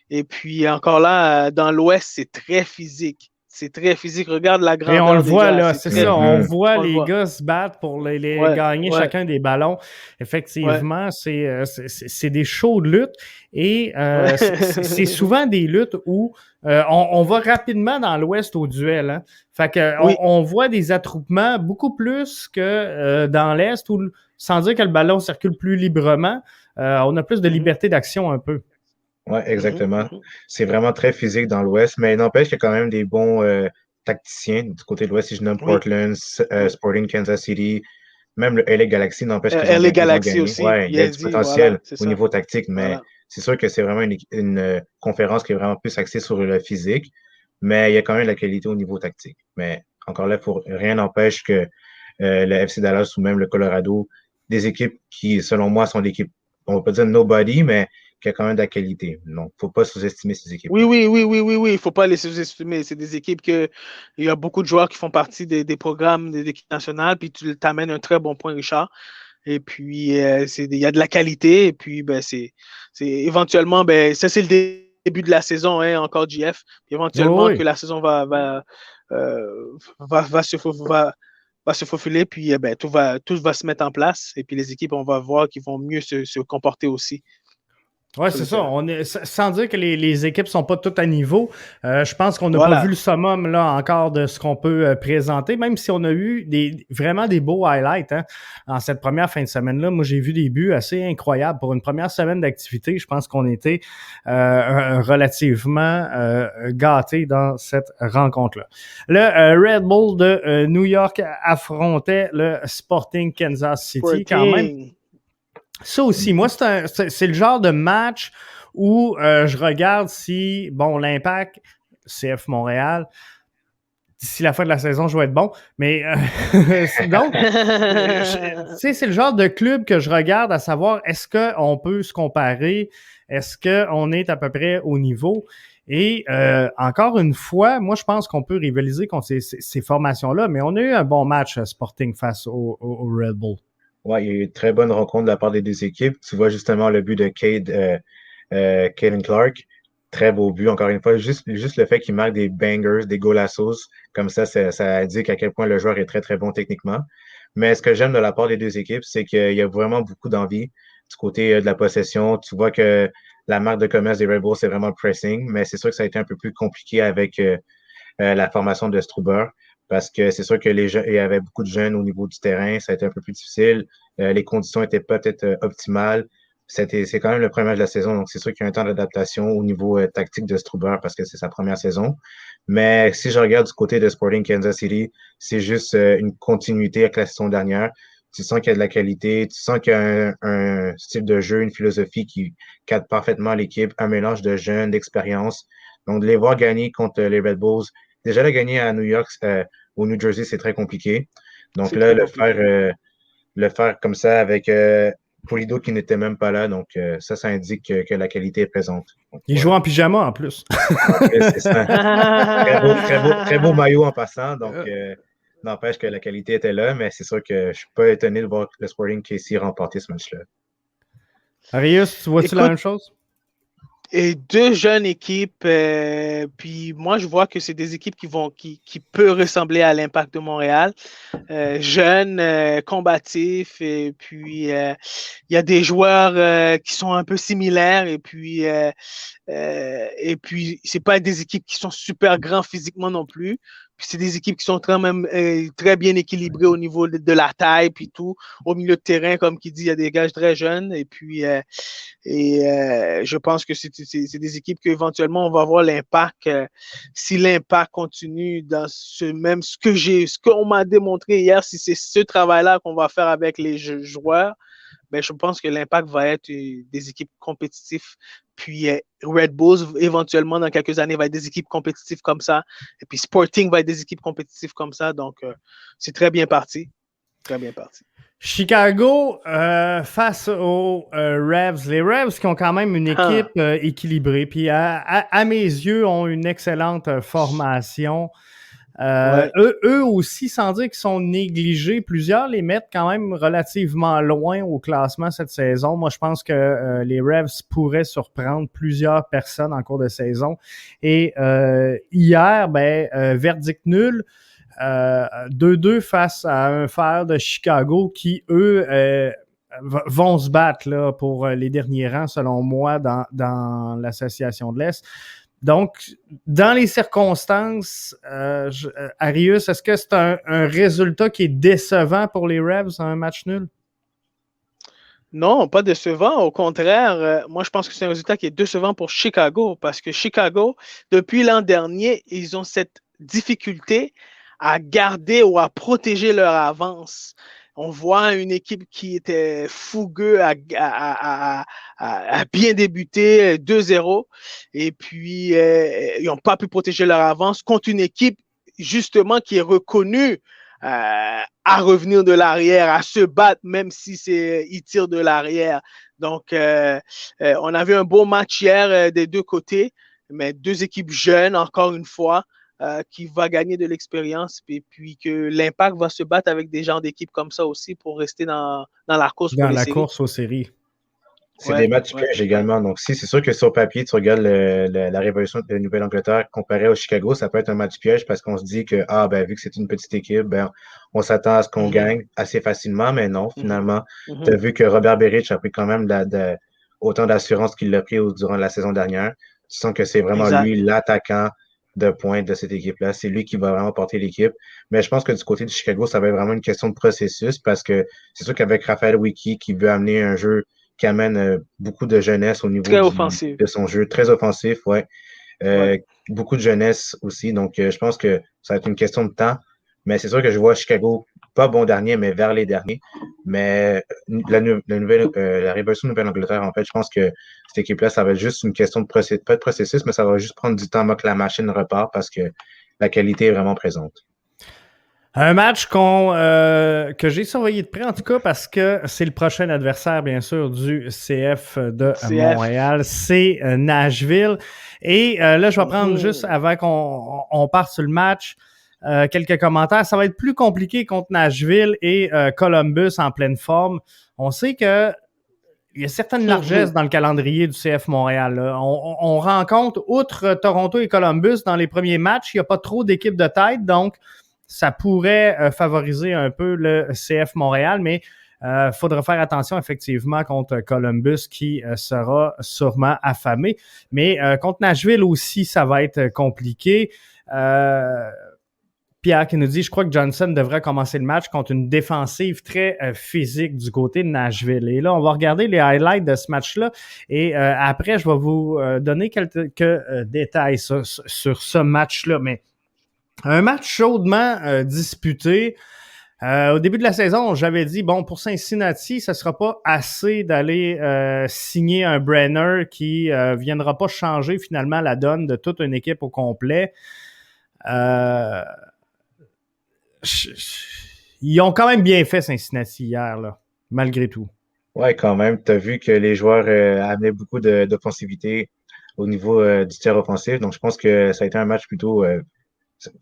Et puis encore là, dans l'Ouest, c'est très physique. C'est très physique. Regarde la grandeur. Et on le voit là, c'est ça. On voit les gars se battre pour les gagner chacun des ballons. Effectivement, c'est des shows de lutte. Et c'est souvent des luttes où on va rapidement dans l'Ouest au duel. Hein. Fait que on voit des attroupements beaucoup plus que dans l'Est où, sans dire que le ballon circule plus librement, on a plus de liberté d'action un peu. Oui, exactement. C'est vraiment très physique dans l'Ouest, mais il n'empêche qu'il y a quand même des bons tacticiens du côté de l'Ouest. Si je nomme Portland, Sporting Kansas City, même le LA Galaxy n'empêche qu'ils ont Galaxy aussi. Ouais, il y a du potentiel au niveau tactique, mais c'est sûr que c'est vraiment une conférence qui est vraiment plus axée sur le physique, mais il y a quand même de la qualité au niveau tactique. Mais encore là, rien n'empêche que le FC Dallas ou même le Colorado, des équipes qui, selon moi, sont des équipes, on va pas dire nobody, mais qui a quand même de la qualité. Donc, il ne faut pas sous-estimer ces équipes. Oui, il ne faut pas les sous-estimer. C'est des équipes il y a beaucoup de joueurs qui font partie des programmes des équipes nationales, puis tu t'amènes un très bon point, Richard. Et puis, il y a de la qualité, et puis, c'est éventuellement, ça, c'est le début de la saison, hein, encore JF. Puis éventuellement, que la saison va se faufiler, puis tout va se mettre en place, et puis les équipes, on va voir qu'ils vont mieux se comporter aussi. Oui, c'est ça. Sans dire que les équipes ne sont pas toutes à niveau, je pense qu'on n'a pas vu le summum là encore de ce qu'on peut présenter, même si on a eu vraiment des beaux highlights en cette première fin de semaine-là. Moi, j'ai vu des buts assez incroyables. Pour une première semaine d'activité, je pense qu'on était relativement gâtés dans cette rencontre-là. Le Red Bull de New York affrontait le Sporting Kansas City quand même. Ça aussi, moi, c'est le genre de match où je regarde si, l'Impact, CF Montréal, d'ici la fin de la saison, je vais être bon. Mais donc, c'est le genre de club que je regarde à savoir, est-ce qu'on peut se comparer? Est-ce qu'on est à peu près au niveau? Et encore une fois, moi, je pense qu'on peut rivaliser contre ces formations-là, mais on a eu un bon match Sporting face au Red Bull. Oui, il y a eu une très bonne rencontre de la part des deux équipes. Tu vois justement le but de Caden Clark. Très beau but, encore une fois. Juste le fait qu'il marque des bangers, des golassos, comme ça indique à quel point le joueur est très, très bon techniquement. Mais ce que j'aime de la part des deux équipes, c'est qu'il y a vraiment beaucoup d'envie du côté de la possession. Tu vois que la marque de commerce des Red Bulls, c'est vraiment le pressing, mais c'est sûr que ça a été un peu plus compliqué avec la formation de Struber. Parce que c'est sûr que il y avait beaucoup de jeunes au niveau du terrain, ça a été un peu plus difficile. Les conditions étaient peut-être optimales. C'est quand même le premier match de la saison, donc c'est sûr qu'il y a un temps d'adaptation au niveau tactique de Struber parce que c'est sa première saison. Mais si je regarde du côté de Sporting Kansas City, c'est juste une continuité avec la saison dernière. Tu sens qu'il y a de la qualité, tu sens qu'il y a un style de jeu, une philosophie qui cadre parfaitement l'équipe, un mélange de jeunes, d'expérience. Donc, de les voir gagner contre les Red Bulls, déjà le gagner à New York, au New Jersey, c'est très compliqué. Donc là, le faire comme ça avec Pulido qui n'était même pas là, donc ça indique que la qualité est présente. Donc, il joue en pyjama en plus. C'est ça. Très beau maillot en passant, donc n'empêche que la qualité était là, mais c'est sûr que je ne suis pas étonné de voir le Sporting KC remporter ce match-là. Arius, tu vois-tu la même chose? Et deux jeunes équipes, puis moi je vois que c'est des équipes qui peuvent ressembler à l'Impact de Montréal, jeunes, combatifs, et puis il y a des joueurs qui sont un peu similaires, et puis c'est pas des équipes qui sont super grands physiquement non plus. Puis c'est des équipes qui sont quand même très bien équilibrées au niveau de la taille, puis tout. Au milieu de terrain, comme qui dit, il y a des gars très jeunes. Et puis, je pense que c'est des équipes qu'éventuellement, on va voir l'impact. Si l'impact continue dans ce qu'on m'a démontré hier, si c'est ce travail-là qu'on va faire avec les joueurs, ben, je pense que l'impact va être des équipes compétitives. Puis Red Bulls, éventuellement, dans quelques années, va être des équipes compétitives comme ça. Et puis Sporting va être des équipes compétitives comme ça. Donc, c'est très bien parti. Très bien parti. Chicago face aux Revs. Les Revs qui ont quand même une équipe équilibrée. Puis à mes yeux, ont une excellente formation. Eux aussi, sans dire qu'ils sont négligés, plusieurs les mettent quand même relativement loin au classement cette saison. Moi, je pense que les Revs pourraient surprendre plusieurs personnes en cours de saison. Et hier, verdict nul. 2-2 face à un Fire de Chicago qui, eux, vont se battre là, pour les derniers rangs, selon moi, dans l'association de l'Est. Donc, dans les circonstances, Arius, est-ce que c'est un résultat qui est décevant pour les Revs, un match nul? Non, pas décevant. Au contraire, moi, je pense que c'est un résultat qui est décevant pour Chicago parce que Chicago, depuis l'an dernier, ils ont cette difficulté à garder ou à protéger leur avance. On voit une équipe qui était fougueux à bien débuter 2-0 et puis ils n'ont pas pu protéger leur avance contre une équipe justement qui est reconnue à revenir de l'arrière, à se battre même si ils tirent de l'arrière. Donc, on a vu un beau match hier des deux côtés, mais deux équipes jeunes, encore une fois, qui va gagner de l'expérience et puis que l'Impact va se battre avec des gens d'équipe comme ça aussi pour rester dans la course pour les séries. Dans la course aux séries. C'est des matchs pièges également. Donc, c'est sûr que sur papier, tu regardes la Révolution de Nouvelle-Angleterre comparée au Chicago, ça peut être un match piège parce qu'on se dit que, vu que c'est une petite équipe, on s'attend à ce qu'on gagne assez facilement, mais non, finalement. Tu as vu que Robert Beric a pris quand même autant d'assurance qu'il l'a pris durant la saison dernière. Tu sens que c'est vraiment lui l'attaquant de pointe de cette équipe-là. C'est lui qui va vraiment porter l'équipe. Mais je pense que du côté de Chicago, ça va être vraiment une question de processus parce que c'est sûr qu'avec Raphaël Wiki qui veut amener un jeu qui amène beaucoup de jeunesse au niveau de son jeu, très offensif, ouais. Beaucoup de jeunesse aussi. Donc, je pense que ça va être une question de temps. Mais c'est sûr que je vois Chicago, pas bon dernier, mais vers les derniers. Mais la révolution de Nouvelle-Angleterre, en fait, je pense que cette équipe-là, ça va être juste une question de processus, pas de processus, mais ça va juste prendre du temps avant que la machine repart parce que la qualité est vraiment présente. Un match que j'ai surveillé de près, en tout cas, parce que c'est le prochain adversaire, bien sûr, du CF de Montréal. C'est Nashville. Et là, je vais prendre juste, avant qu'on parte sur le match, quelques commentaires. Ça va être plus compliqué contre Nashville et Columbus en pleine forme. On sait que il y a certaines largesses dans le calendrier du CF Montréal. Là. On rencontre, outre Toronto et Columbus, dans les premiers matchs, il n'y a pas trop d'équipes de tête, donc ça pourrait favoriser un peu le CF Montréal, mais il faudra faire attention effectivement contre Columbus qui sera sûrement affamé. Mais contre Nashville aussi, ça va être compliqué. Pierre qui nous dit « Je crois que Johnson devrait commencer le match contre une défensive très physique du côté de Nashville. » Et là, on va regarder les highlights de ce match-là et après, je vais vous donner quelques détails sur ce match-là. Mais un match chaudement disputé. Au début de la saison, j'avais dit, bon, pour Cincinnati, ça sera pas assez d'aller signer un Brenner qui viendra pas changer finalement la donne de toute une équipe au complet. Ils ont quand même bien fait Cincinnati hier, là, malgré tout. Ouais, quand même. Tu as vu que les joueurs amenaient beaucoup d'offensivité au niveau du tir offensif. Donc, je pense que ça a été un match plutôt...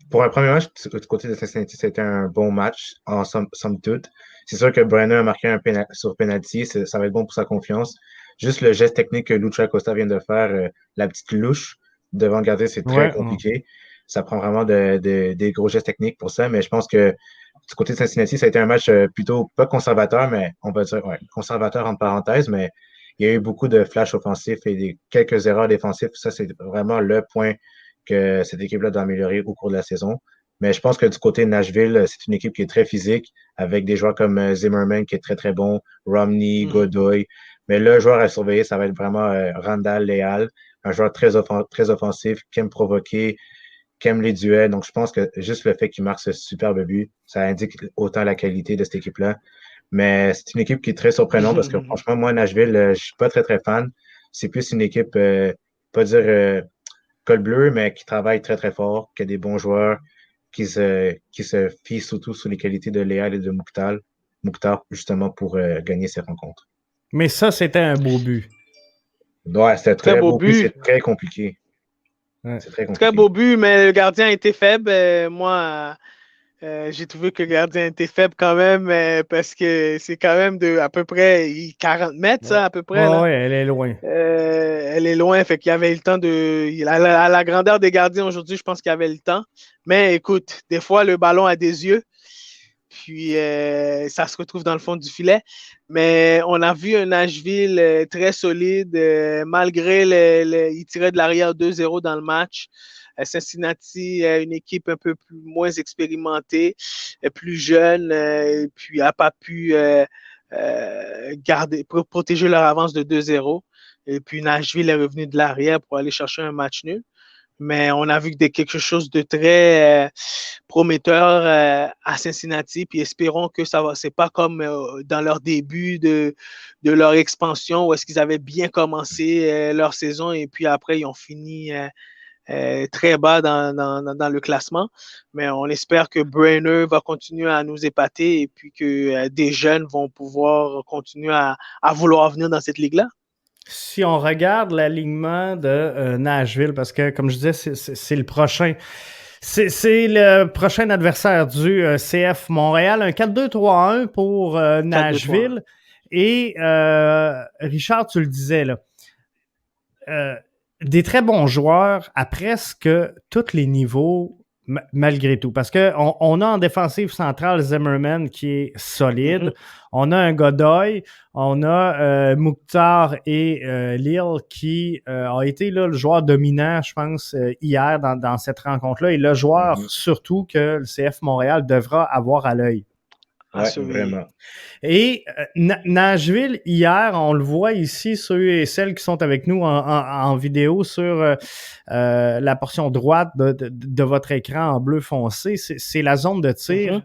pour un premier match, du côté de Cincinnati, c'était un bon match, en somme toute. C'est sûr que Brenner a marqué sur penalty. Ça va être bon pour sa confiance. Juste le geste technique que Lucha Costa vient de faire, la petite louche devant le gardien, c'est très compliqué. Ça prend vraiment des gros gestes techniques pour ça, mais je pense que du côté de Cincinnati, ça a été un match plutôt pas conservateur, mais on va dire conservateur entre parenthèses, mais il y a eu beaucoup de flashs offensifs et quelques erreurs défensives. Ça, c'est vraiment le point que cette équipe-là doit améliorer au cours de la saison. Mais je pense que du côté de Nashville, c'est une équipe qui est très physique, avec des joueurs comme Zimmerman qui est très, très bon, Romney, Godoy. Mais le joueur à surveiller, ça va être vraiment Randall Leal, un joueur très offensif, qui aime provoquer, qui aime les duels. Donc, je pense que juste le fait qu'il marque ce superbe but, ça indique autant la qualité de cette équipe-là. Mais c'est une équipe qui est très surprenante parce que franchement, moi, Nashville, je suis pas très, très fan. C'est plus une équipe, pas dire col bleu, mais qui travaille très, très fort, qui a des bons joueurs, qui se fient surtout sur les qualités de Léal et de Mukhtar, justement, pour gagner ces rencontres. Mais ça, c'était un beau but. Ouais, c'était très beau but. C'est très compliqué. Ouais. C'est très compliqué. Très beau but, mais le gardien était faible. Moi, j'ai trouvé que le gardien était faible quand même parce que c'est quand même de à peu près 40 mètres, ça, à peu près. Oui, elle est loin. Elle est loin, fait qu'il y avait le temps à la grandeur des gardiens aujourd'hui, je pense qu'il y avait le temps. Mais écoute, des fois, le ballon a des yeux. Puis, ça se retrouve dans le fond du filet. Mais on a vu un Nashville très solide, malgré il tirait de l'arrière 2-0 dans le match. Cincinnati, une équipe un peu moins expérimentée, plus jeune, puis n'a pas pu protéger leur avance de 2-0. Et puis, Nashville est revenu de l'arrière pour aller chercher un match nul. Mais on a vu quelque chose de très prometteur à Cincinnati, puis espérons que ça va. C'est pas comme dans leur début de leur expansion où est-ce qu'ils avaient bien commencé leur saison et puis après ils ont fini très bas dans le classement. Mais on espère que Brenner va continuer à nous épater et puis que des jeunes vont pouvoir continuer à vouloir venir dans cette ligue-là. Si on regarde l'alignement de Nashville, parce que, comme je disais, c'est le prochain. C'est le prochain adversaire du CF Montréal. Un 4-2-3-1 pour Nashville. 4-2-3-1. Et Richard, tu le disais, là. Des très bons joueurs à presque tous les niveaux, malgré tout. Parce qu'on a en défensive centrale Zimmerman qui est solide. Mm-hmm. On a un Godoy. On a Mukhtar et Lille qui a été là, le joueur dominant, je pense, hier dans cette rencontre-là. Et le joueur, surtout, que le CF Montréal devra avoir à l'œil. Oui, vraiment. Et Nashville, hier, on le voit ici, ceux et celles qui sont avec nous en vidéo sur la portion droite de votre écran en bleu foncé, c'est la zone de tir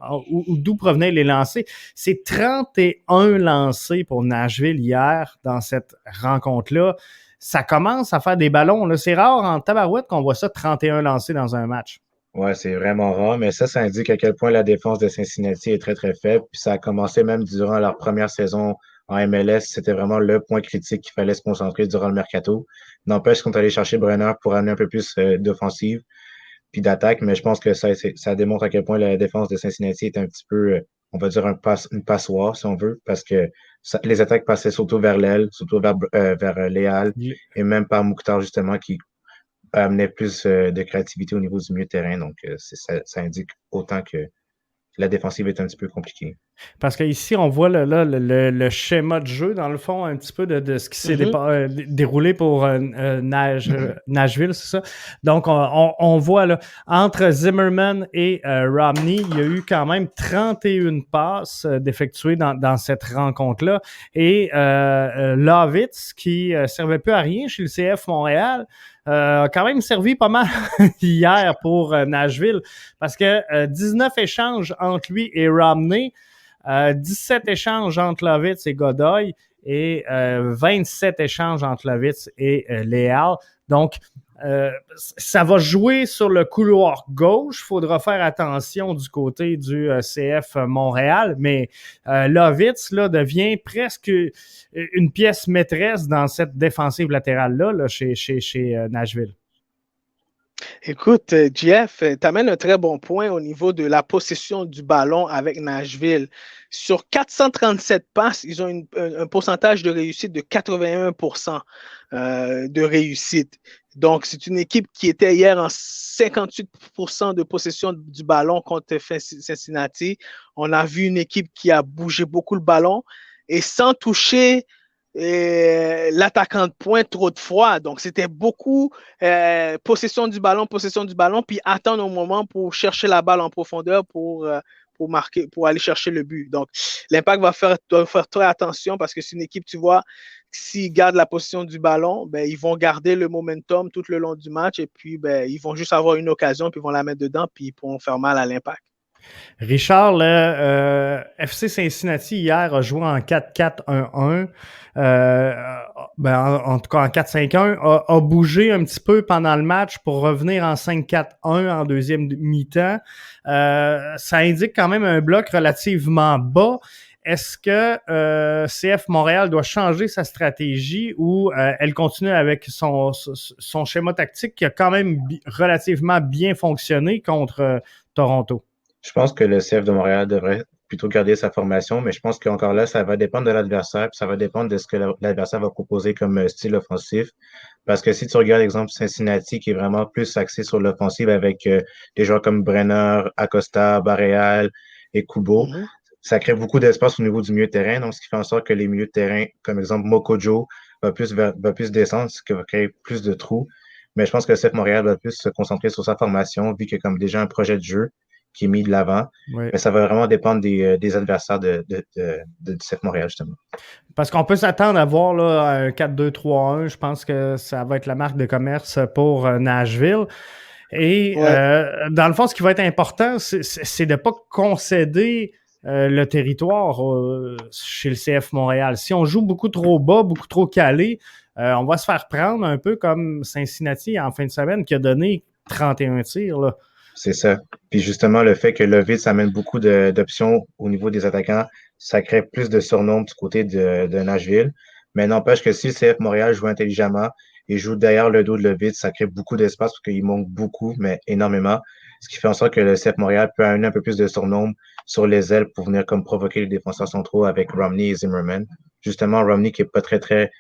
d'où provenaient les lancers. C'est 31 lancés pour Nashville hier dans cette rencontre-là. Ça commence à faire des ballons, là. C'est rare en tabarouette qu'on voit ça, 31 lancés dans un match. Ouais, c'est vraiment rare, mais ça indique à quel point la défense de Cincinnati est très, très faible. Puis ça a commencé même durant leur première saison en MLS. C'était vraiment le point critique qu'il fallait se concentrer durant le mercato. N'empêche qu'on est allé chercher Brenner pour amener un peu plus d'offensive puis d'attaque, mais je pense que ça démontre à quel point la défense de Cincinnati est un petit peu, on va dire, une passoire, si on veut, parce que les attaques passaient surtout vers l'aile, surtout vers Léal, et même par Mukhtar, justement, qui amenait plus de créativité au niveau du milieu de terrain. Donc, ça indique autant que la défensive est un petit peu compliquée. Parce qu'ici, on voit le schéma de jeu, dans le fond, un petit peu de ce qui s'est déroulé pour Nashville, c'est ça? Donc, on voit là, entre Zimmerman et Romney, il y a eu quand même 31 passes d'effectuées dans cette rencontre-là. Et Lovitz, qui servait peu à rien chez le CF Montréal, a quand même servi pas mal hier pour Nashville, parce que 19 échanges entre lui et Romney, 17 échanges entre Lovitz et Godoy et 27 échanges entre Lovitz et Léal. Donc, ça va jouer sur le couloir gauche. Il faudra faire attention du côté du CF Montréal, mais Lovitz là, devient presque une pièce maîtresse dans cette défensive latérale-là chez Nashville. Écoute, Jeff, tu amènes un très bon point au niveau de la possession du ballon avec Nashville. Sur 437 passes, ils ont un pourcentage de réussite de 81% de réussite. Donc, c'est une équipe qui était hier en 58% de possession du ballon contre Cincinnati. On a vu une équipe qui a bougé beaucoup le ballon et sans toucher l'attaquant de pointe trop de fois. Donc, c'était beaucoup possession du ballon, puis attendre un moment pour chercher la balle en profondeur pour marquer, pour aller chercher le but. Donc, l'Impact doit faire très attention parce que c'est une équipe, tu vois, s'ils gardent la possession du ballon, ben, ils vont garder le momentum tout le long du match et puis ben, ils vont juste avoir une occasion, puis ils vont la mettre dedans, puis ils pourront faire mal à l'Impact. Richard, le FC Cincinnati hier a joué en 4-4-1-1. En tout cas en 4-5-1, a bougé un petit peu pendant le match pour revenir en 5-4-1 en deuxième mi-temps. Ça indique quand même un bloc relativement bas. Est-ce que CF Montréal doit changer sa stratégie ou elle continue avec son schéma tactique qui a quand même relativement bien fonctionné contre Toronto? Je pense que le CF de Montréal devrait plutôt garder sa formation, mais je pense qu'encore là, ça va dépendre de l'adversaire, puis ça va dépendre de ce que l'adversaire va proposer comme style offensif. Parce que si tu regardes l'exemple Cincinnati, qui est vraiment plus axé sur l'offensive avec des joueurs comme Brenner, Acosta, Barreal et Kubo, ça crée beaucoup d'espace au niveau du milieu de terrain, donc ce qui fait en sorte que les milieux de terrain, comme exemple Mokojo, va plus descendre, ce qui va créer plus de trous. Mais je pense que le CF Montréal va plus se concentrer sur sa formation, vu qu'il y a comme déjà un projet de jeu qui est mis de l'avant. Oui. Mais ça va vraiment dépendre des adversaires du CF Montréal, justement. Parce qu'on peut s'attendre à voir là, un 4-2-3-1. Je pense que ça va être la marque de commerce pour Nashville. Et dans le fond, ce qui va être important, c'est de ne pas concéder le territoire chez le CF Montréal. Si on joue beaucoup trop bas, beaucoup trop calé, on va se faire prendre un peu comme Cincinnati en fin de semaine qui a donné 31 tirs, là. C'est ça. Puis justement, le fait que Lovitz amène beaucoup d'options au niveau des attaquants, ça crée plus de surnombre du côté de Nashville. Mais n'empêche que si le CF Montréal joue intelligemment et joue derrière le dos de Lovitz, ça crée beaucoup d'espace parce qu'il manque beaucoup, mais énormément. Ce qui fait en sorte que le CF Montréal peut amener un peu plus de surnombre sur les ailes pour venir comme provoquer les défenseurs centraux avec Romney et Zimmerman. Justement, Romney qui est pas très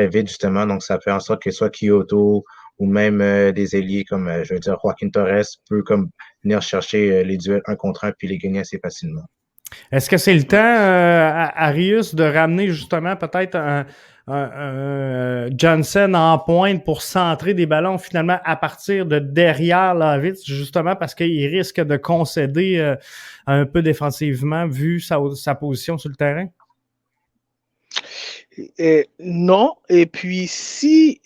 vite, justement. Donc, ça fait en sorte que soit Kyoto ou même des ailiers comme, je veux dire, Joaquin Torres peut comme venir chercher les duels 1 contre 1 puis les gagner assez facilement. Est-ce que c'est le temps, Arius, de ramener justement peut-être un Johnson en pointe pour centrer des ballons finalement à partir de derrière Lavitz, justement parce qu'il risque de concéder un peu défensivement vu sa position sur le terrain? Non. Et puis, si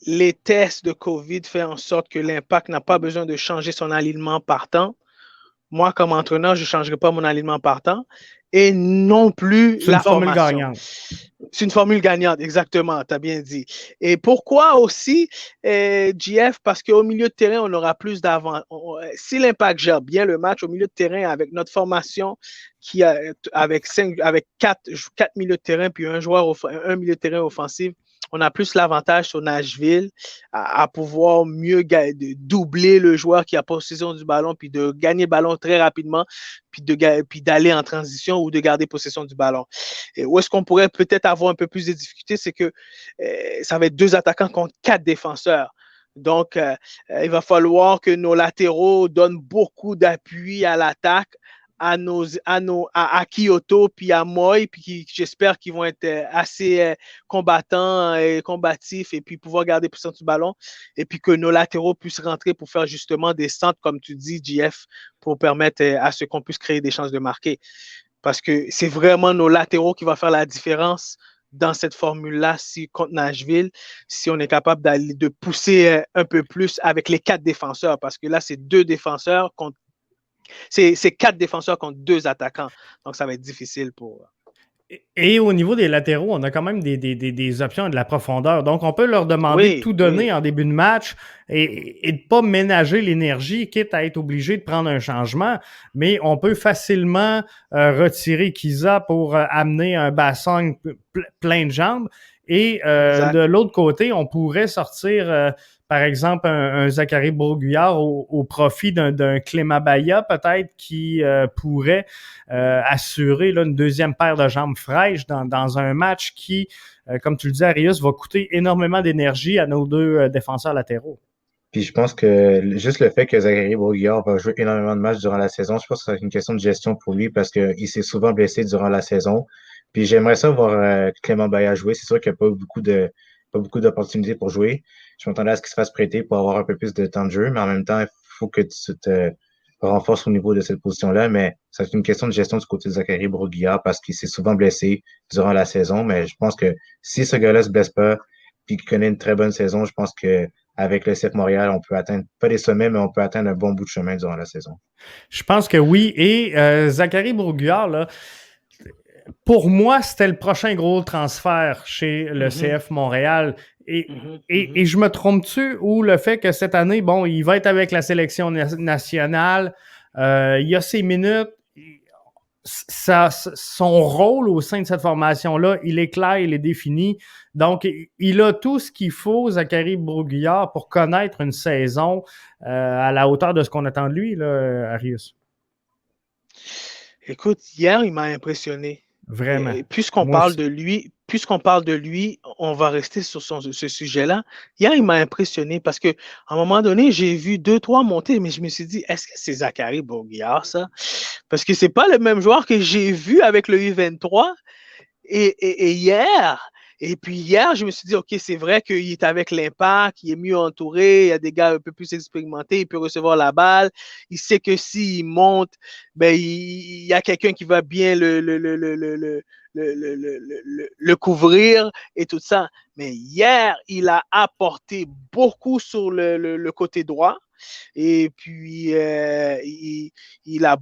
les tests de COVID font en sorte que l'Impact n'a pas besoin de changer son alignement partant, moi, comme entraîneur, je ne changerai pas mon alignement partant et non plus la formation. C'est une formule gagnante. C'est une formule gagnante, exactement, tu as bien dit. Et pourquoi aussi, GF? Parce qu'au milieu de terrain, on aura plus d'avant. Si l'Impact gère bien le match au milieu de terrain avec notre formation qui a, avec 4 milieux de terrain puis un milieu de terrain offensif, on a plus l'avantage sur Nashville à pouvoir mieux doubler le joueur qui a possession du ballon, puis de gagner le ballon très rapidement, puis d'aller en transition ou de garder possession du ballon. Et où est-ce qu'on pourrait peut-être avoir un peu plus de difficultés, c'est que ça va être 2 attaquants contre 4 défenseurs. Donc, il va falloir que nos latéraux donnent beaucoup d'appui à l'attaque, à Kyoto puis à Moy, puis j'espère qu'ils vont être assez combattants et combatifs et puis pouvoir garder possession du ballon et puis que nos latéraux puissent rentrer pour faire justement des centres, comme tu dis, GF, pour permettre à ce qu'on puisse créer des chances de marquer. Parce que c'est vraiment nos latéraux qui vont faire la différence dans cette formule-là, contre Nashville, si on est capable de pousser un peu plus avec les 4 défenseurs, parce que là, c'est 2 défenseurs contre c'est 4 défenseurs contre 2 attaquants. Donc, ça va être difficile pour... Et au niveau des latéraux, on a quand même des options et de la profondeur. Donc, on peut leur demander de tout donner en début de match et de ne pas ménager l'énergie, quitte à être obligé de prendre un changement. Mais on peut facilement retirer Kiza pour amener un bassin plein de jambes. Et de l'autre côté, on pourrait sortir... par exemple, un Zachary Broguillard au profit d'un Clément Baya, peut-être, qui pourrait assurer là, une deuxième paire de jambes fraîches dans un match qui, comme tu le dis, Arius, va coûter énormément d'énergie à nos 2 défenseurs latéraux. Puis je pense que juste le fait que Zachary Broguillard va jouer énormément de matchs durant la saison, je pense que c'est une question de gestion pour lui parce qu'il s'est souvent blessé durant la saison. Puis j'aimerais ça voir Clément Baya jouer. C'est sûr qu'il n'y a pas beaucoup d'opportunités pour jouer. Je m'attendais à ce qu'il se fasse prêter pour avoir un peu plus de temps de jeu, mais en même temps, il faut que tu te renforces au niveau de cette position-là. Mais c'est une question de gestion du côté de Zachary Broguillard parce qu'il s'est souvent blessé durant la saison. Mais je pense que si ce gars-là se blesse pas puis qu'il connaît une très bonne saison, je pense que avec le CF Montréal, on peut atteindre, pas des sommets, mais on peut atteindre un bon bout de chemin durant la saison. Je pense que oui. Et Zachary Broguillard, là, pour moi, c'était le prochain gros transfert chez le CF Montréal. Et je me trompe-tu ou le fait que cette année, bon, il va être avec la sélection nationale, il y a ses minutes, son rôle au sein de cette formation-là, il est clair, il est défini. Donc, il a tout ce qu'il faut, Zachary Broguillard, pour connaître une saison à la hauteur de ce qu'on attend de lui, là, Arius. Écoute, hier, il m'a impressionné. Vraiment. Puisqu'on parle de lui, on va rester sur ce sujet-là. Hier, il m'a impressionné parce qu'à un moment donné, j'ai vu 2-3 monter, mais je me suis dit, est-ce que c'est Zachary Broguillard, ça? Parce que c'est pas le même joueur que j'ai vu avec le U23 et hier. Et puis hier, je me suis dit, OK, c'est vrai qu'il est avec l'Impact, il est mieux entouré, il y a des gars un peu plus expérimentés, il peut recevoir la balle. Il sait que s'il monte, ben, il y a quelqu'un qui va bien le couvrir et tout ça. Mais hier, il a apporté beaucoup sur le côté droit. Et puis, il a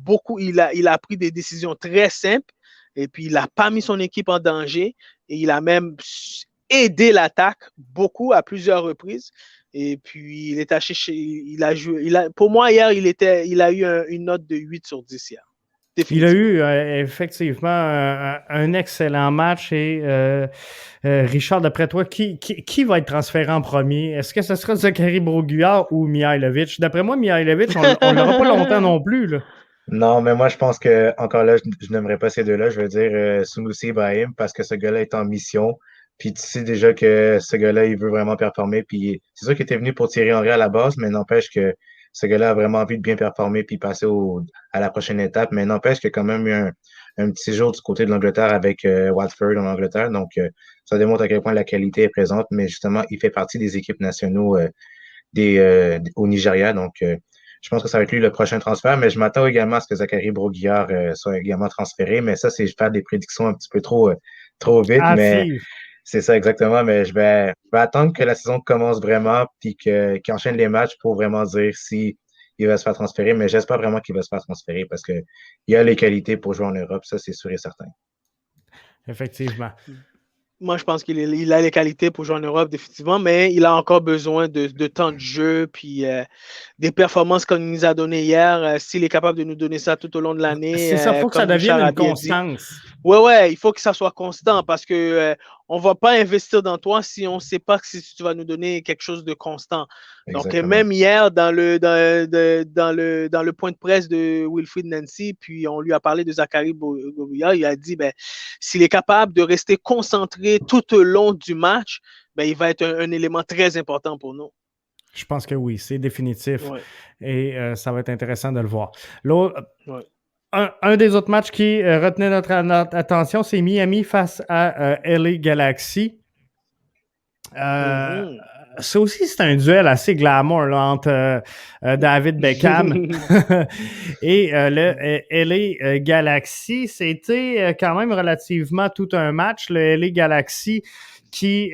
pris des décisions très simples. Et puis, il n'a pas mis son équipe en danger. Et il a même aidé l'attaque beaucoup à plusieurs reprises. Et puis, il a joué. Pour moi, hier, il a eu une note de 8 sur 10 hier. Il a eu effectivement un excellent match. Et Richard, d'après toi, qui va être transféré en premier? Est-ce que ce sera Zachary Broguillard ou Mihailovic? D'après moi, Mihailovic, on ne l'aura pas longtemps non plus, là. Non, mais moi, je pense que encore là, je n'aimerais pas ces deux-là. Je veux dire Sunusi Ibrahim parce que ce gars-là est en mission. Puis tu sais déjà que ce gars-là, il veut vraiment performer. Puis c'est sûr qu'il était venu pour Thierry Henry à la base, mais n'empêche que ce gars-là a vraiment envie de bien performer puis passer à la prochaine étape. Mais n'empêche qu'il y a quand même eu un petit jour du côté de l'Angleterre avec Watford en Angleterre. Donc, ça démontre à quel point la qualité est présente. Mais justement, il fait partie des équipes nationaux au Nigeria. Donc, je pense que ça va être lui le prochain transfert. Mais je m'attends également à ce que Zachary Broguillard soit également transféré. Mais ça, c'est faire des prédictions un petit peu trop vite. Mais c'est ça exactement. Mais je vais attendre que la saison commence vraiment puis qu'il enchaîne les matchs pour vraiment dire si il va se faire transférer. Mais j'espère vraiment qu'il va se faire transférer parce que il a les qualités pour jouer en Europe. Ça, c'est sûr et certain. Effectivement. Moi, je pense qu'il a les qualités pour jouer en Europe, définitivement, mais il a encore besoin de temps de jeu, puis des performances qu'on nous a données hier. S'il est capable de nous donner ça tout au long de l'année. C'est ça, il faut que ça devienne une constance. Ouais, il faut que ça soit constant parce que on ne va pas investir dans toi si on ne sait pas si tu vas nous donner quelque chose de constant. Exactement. Donc, même hier, dans le point de presse de Wilfried Nancy, puis on lui a parlé de Zachary Broguillard, il a dit, s'il est capable de rester concentré tout au long du match, il va être un élément très important pour nous. Je pense que oui, c'est définitif. Ouais. Et ça va être intéressant de le voir. L'autre... Ouais. Un des autres matchs qui retenait notre attention, c'est Miami face à LA Galaxy. Ça aussi, c'est un duel assez glamour là, entre David Beckham et le LA Galaxy. C'était quand même relativement tout un match. Le LA Galaxy qui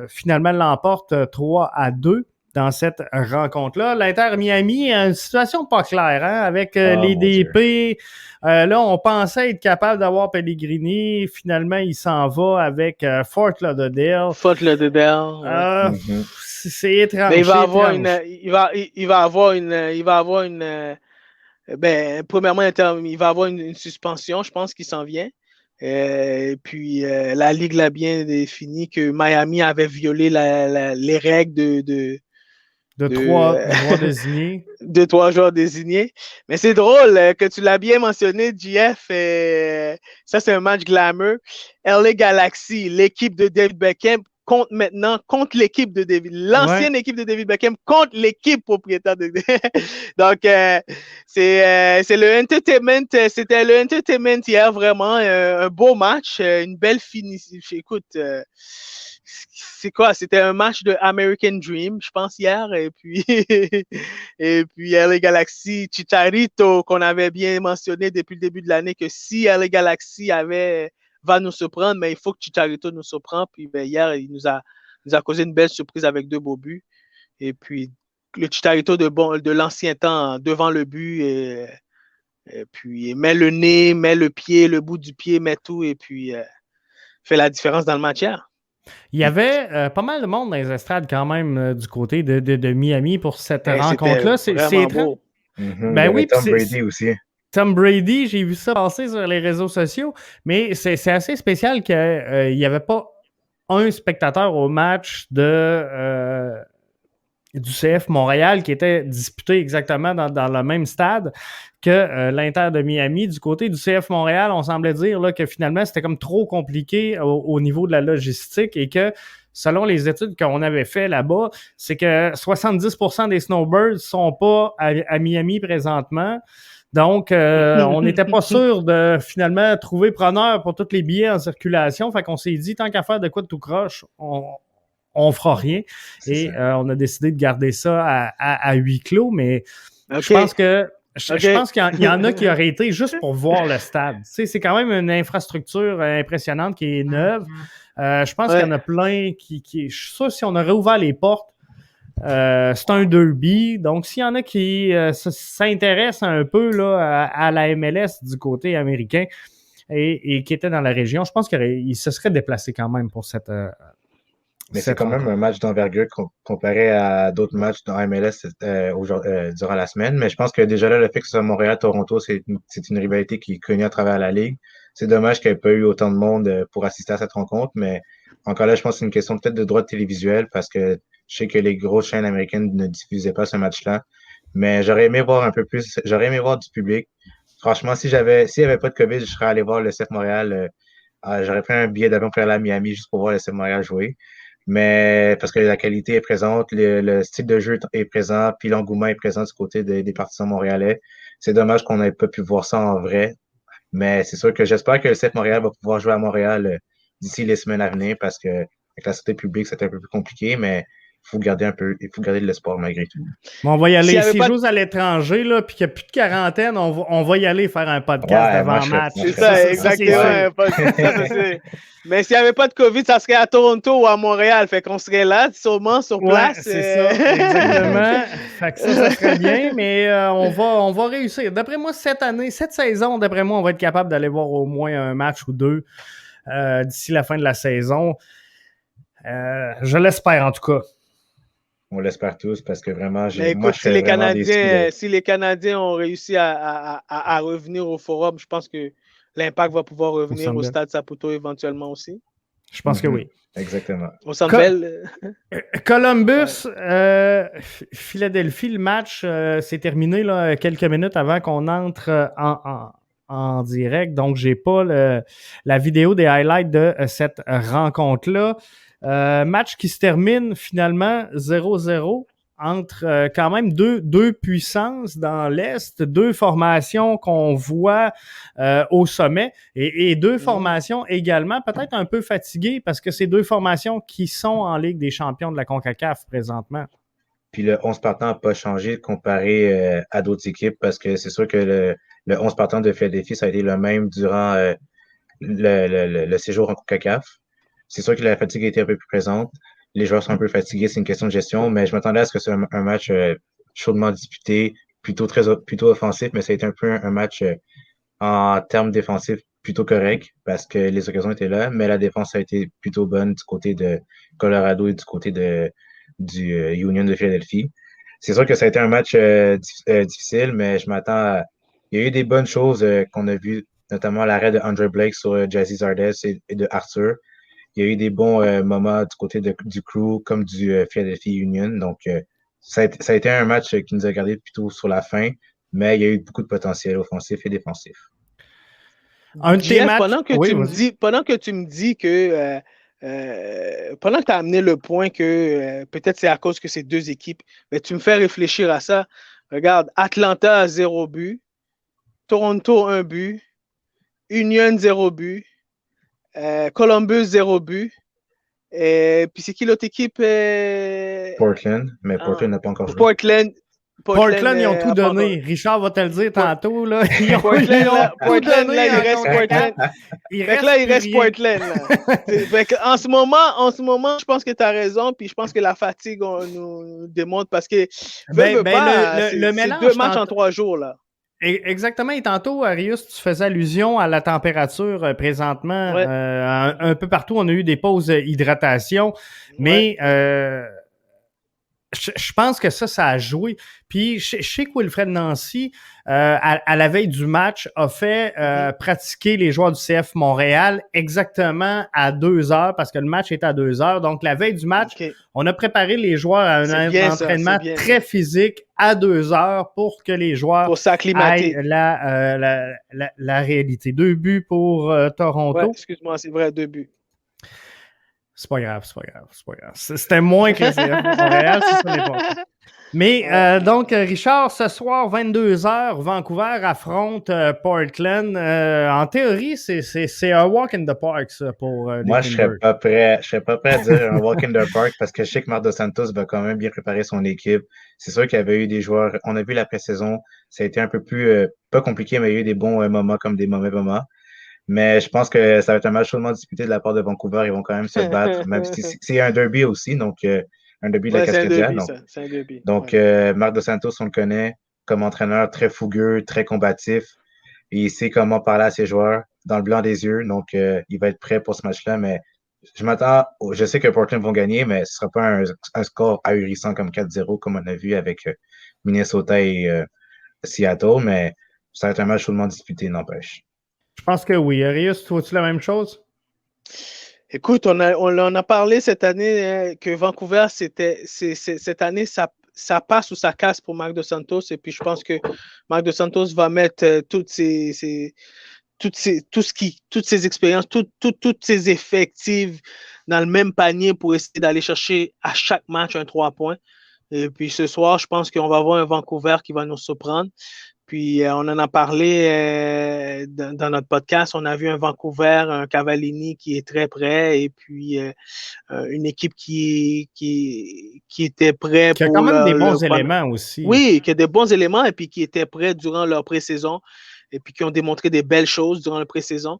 finalement l'emporte 3-2. Dans cette rencontre-là. L'Inter Miami a une situation pas claire, hein, avec les DP. Là, on pensait être capable d'avoir Pellegrini. Finalement, il s'en va avec Fort Lauderdale. Fort Lauderdale. C'est étrange. Mais il va avoir premièrement, il va avoir une suspension, je pense qu'il s'en vient. Puis la Ligue l'a bien défini que Miami avait violé les règles de trois joueurs désignés. De 3 joueurs désignés. Mais c'est drôle que tu l'as bien mentionné, JF. Ça, c'est un match glamour. LA Galaxy, l'équipe de David Beckham, contre l'équipe de l'ancienne équipe de David Beckham contre l'équipe propriétaire de Donc, c'est le entertainment. C'était le entertainment hier, vraiment. Un beau match, une belle finition. Écoute, c'est quoi? C'était un match de American Dream, je pense, hier. Et puis LA Galaxy, Chicharito, qu'on avait bien mentionné depuis le début de l'année, que si LA Galaxy va nous surprendre, mais il faut que Chicharito nous surprenne. Puis hier, il nous a causé une belle surprise avec 2 beaux buts. Et puis, le Chicharito de l'ancien temps devant le but. Et puis, met le nez, met le pied, le bout du pied, met tout. Et puis, fait la différence dans le match hier. Il y avait pas mal de monde dans les estrades quand même du côté de Miami pour cette rencontre-là. C'est beau. Ben oui, Tom Brady aussi. Tom Brady, j'ai vu ça passer sur les réseaux sociaux, mais c'est assez spécial qu'il n'y avait pas un spectateur au match du CF Montréal qui était disputé exactement dans le même stade que l'Inter de Miami. Du côté du CF Montréal, on semblait dire là, que finalement, c'était comme trop compliqué au niveau de la logistique et que selon les études qu'on avait fait là-bas, c'est que 70% des snowbirds ne sont pas à Miami présentement. Donc, on n'était pas sûr de finalement trouver preneur pour tous les billets en circulation. Fait qu'on s'est dit, tant qu'à faire de quoi de tout croche, on fera rien. Et on a décidé de garder ça à huis clos. Mais je pense que je pense qu'il y en a qui auraient été juste pour voir le stade. Tu sais, c'est quand même une infrastructure impressionnante qui est neuve. Je pense qu'il y en a plein qui... Je suis sûr si on aurait ouvert les portes, c'est un derby. Donc, s'il y en a qui s'intéressent un peu là, à la MLS du côté américain et qui étaient dans la région, je pense qu'ils se seraient déplacés quand même pour cette... Mais c'est quand même un match d'envergure comparé à d'autres matchs dans MLS durant la semaine. Mais je pense que déjà là, le fait que ce soit Montréal-Toronto, c'est une rivalité qui est connue à travers la Ligue. C'est dommage qu'il n'y ait pas eu autant de monde pour assister à cette rencontre. Mais encore là, je pense que c'est une question peut-être de droit télévisuel parce que je sais que les grosses chaînes américaines ne diffusaient pas ce match-là. Mais j'aurais aimé voir un peu plus, j'aurais aimé voir du public. Franchement, s'il n'y avait pas de COVID, je serais allé voir le CF Montréal J'aurais pris un billet d'avion pour aller à Miami juste pour voir le CF Montréal jouer. Mais parce que la qualité est présente, le style de jeu est présent, puis l'engouement est présent du côté des partisans montréalais. C'est dommage qu'on n'ait pas pu voir ça en vrai. Mais c'est sûr que j'espère que le CF Montréal va pouvoir jouer à Montréal d'ici les semaines à venir parce que avec la santé publique, c'est un peu plus compliqué, mais il faut garder de l'espoir malgré tout. Bon, on va y aller. Si j'ose à l'étranger, là, puis qu'il n'y a plus de quarantaine, on va y aller faire un podcast devant match. C'est ça, exactement. Mais s'il n'y avait pas de COVID, ça serait à Toronto ou à Montréal. Fait qu'on serait là, sûrement, sur place. C'est ça, exactement. Fait que ça serait bien, mais on va réussir. D'après moi, cette saison, d'après moi, on va être capable d'aller voir au moins un match ou deux d'ici la fin de la saison. Je l'espère, en tout cas. On l'espère tous parce que vraiment, si les Canadiens ont réussi à revenir au Forum, je pense que l'Impact va pouvoir revenir au Stade Saputo éventuellement aussi. Je pense que oui. Exactement. Au Centre Bell. Columbus, Philadelphie, le match s'est terminé là, quelques minutes avant qu'on entre en direct. Donc, j'ai pas la vidéo des highlights de cette rencontre-là. Match qui se termine finalement 0-0 entre quand même deux puissances dans l'Est, deux formations qu'on voit au sommet et deux formations également peut-être un peu fatiguées parce que c'est deux formations qui sont en Ligue des champions de la CONCACAF présentement. Puis le 11 partant n'a pas changé comparé à d'autres équipes parce que c'est sûr que le 11 partant de Philadelphie, ça a été le même durant le séjour en CONCACAF. C'est sûr que la fatigue a été un peu plus présente. Les joueurs sont un peu fatigués, c'est une question de gestion, mais je m'attendais à ce que ce soit un match chaudement disputé, plutôt offensif, mais ça a été un peu un match en termes défensifs plutôt correct parce que les occasions étaient là, mais la défense a été plutôt bonne du côté de Colorado et du côté du Union de Philadelphie. C'est sûr que ça a été un match difficile, mais je m'attends à... Il y a eu des bonnes choses qu'on a vues, notamment l'arrêt de Andre Blake sur Jazzy Zardes et de Arthur. Il y a eu des bons moments du côté du crew comme du Philadelphia Union. Donc, ça a été un match qui nous a gardé plutôt sur la fin, mais il y a eu beaucoup de potentiel offensif et défensif. Pendant que tu me dis que pendant que tu as amené le point que peut-être c'est à cause que c'est deux équipes, mais tu me fais réfléchir à ça. Regarde, Atlanta a 0 but, Toronto 1 but, Union 0 but, Columbus 0 but. Puis c'est qui l'autre équipe? Portland, mais Portland n'a pas encore joué. Portland, ils ont tout donné. Richard va te le dire tantôt. Là. Portland, là, il reste Portland. Il reste Portland. En ce moment, je pense que tu as raison, puis je pense que la fatigue nous démontre parce que c'est 2 matchs en 3 jours. Là. Exactement. Et tantôt, Arius, tu faisais allusion à la température présentement. Ouais. Un peu partout, on a eu des pauses d'hydratation. Mais je pense que ça a joué. Puis je sais que Wilfred Nancy, à la veille du match, a fait pratiquer les joueurs du CF Montréal exactement à 2 heures, parce que le match est à 2 heures. Donc, la veille du match, on a préparé les joueurs à un entraînement très physique à 2 heures pour que les joueurs aient la réalité. 2 buts pour Toronto. Ouais, excuse-moi, c'est vrai, 2 buts. C'est pas grave. C'était moins que le CF Montréal, si ce n'est pas. Mais donc, Richard, ce soir, 22h, Vancouver affronte Portland. En théorie, c'est un walk in the park, ça, pour moi, je serais pas prêt à dire un walk in the park parce que je sais que Marc Dos Santos va quand même bien préparer son équipe. C'est sûr qu'il y avait eu des joueurs, on a vu la pré-saison, ça a été un peu plus, pas compliqué, mais il y a eu des bons moments comme des mauvais moments. Mais je pense que ça va être un match chaudement disputé de la part de Vancouver. Ils vont quand même se battre, même si c'est un derby aussi, donc un derby de la Cascadia. C'est un derby. Donc, Marc Dos Santos, on le connaît comme entraîneur très fougueux, très combatif. Et il sait comment parler à ses joueurs dans le blanc des yeux. Donc, il va être prêt pour ce match-là. Mais je sais que Portland vont gagner, mais ce ne sera pas un score ahurissant comme 4-0, comme on a vu avec Minnesota et Seattle. Mais ça va être un match chaudement disputé, n'empêche. Je pense que oui. Arius, tu vois-tu la même chose? Écoute, on en a parlé cette année que Vancouver, cette année, ça passe ou ça casse pour Marc Dos Santos. Et puis, je pense que Marc Dos Santos va mettre toutes ses toutes ces expériences, toutes ces effectives dans le même panier pour essayer d'aller chercher à chaque match un 3 points. Et puis ce soir, je pense qu'on va avoir un Vancouver qui va nous surprendre. Puis on en a parlé dans notre podcast. On a vu un Vancouver, un Cavallini qui est très prêt et puis une équipe qui était prêt qui a quand même des bons éléments aussi. Oui, qui a des bons éléments et puis qui étaient prêts durant leur pré-saison et puis qui ont démontré des belles choses durant la pré-saison.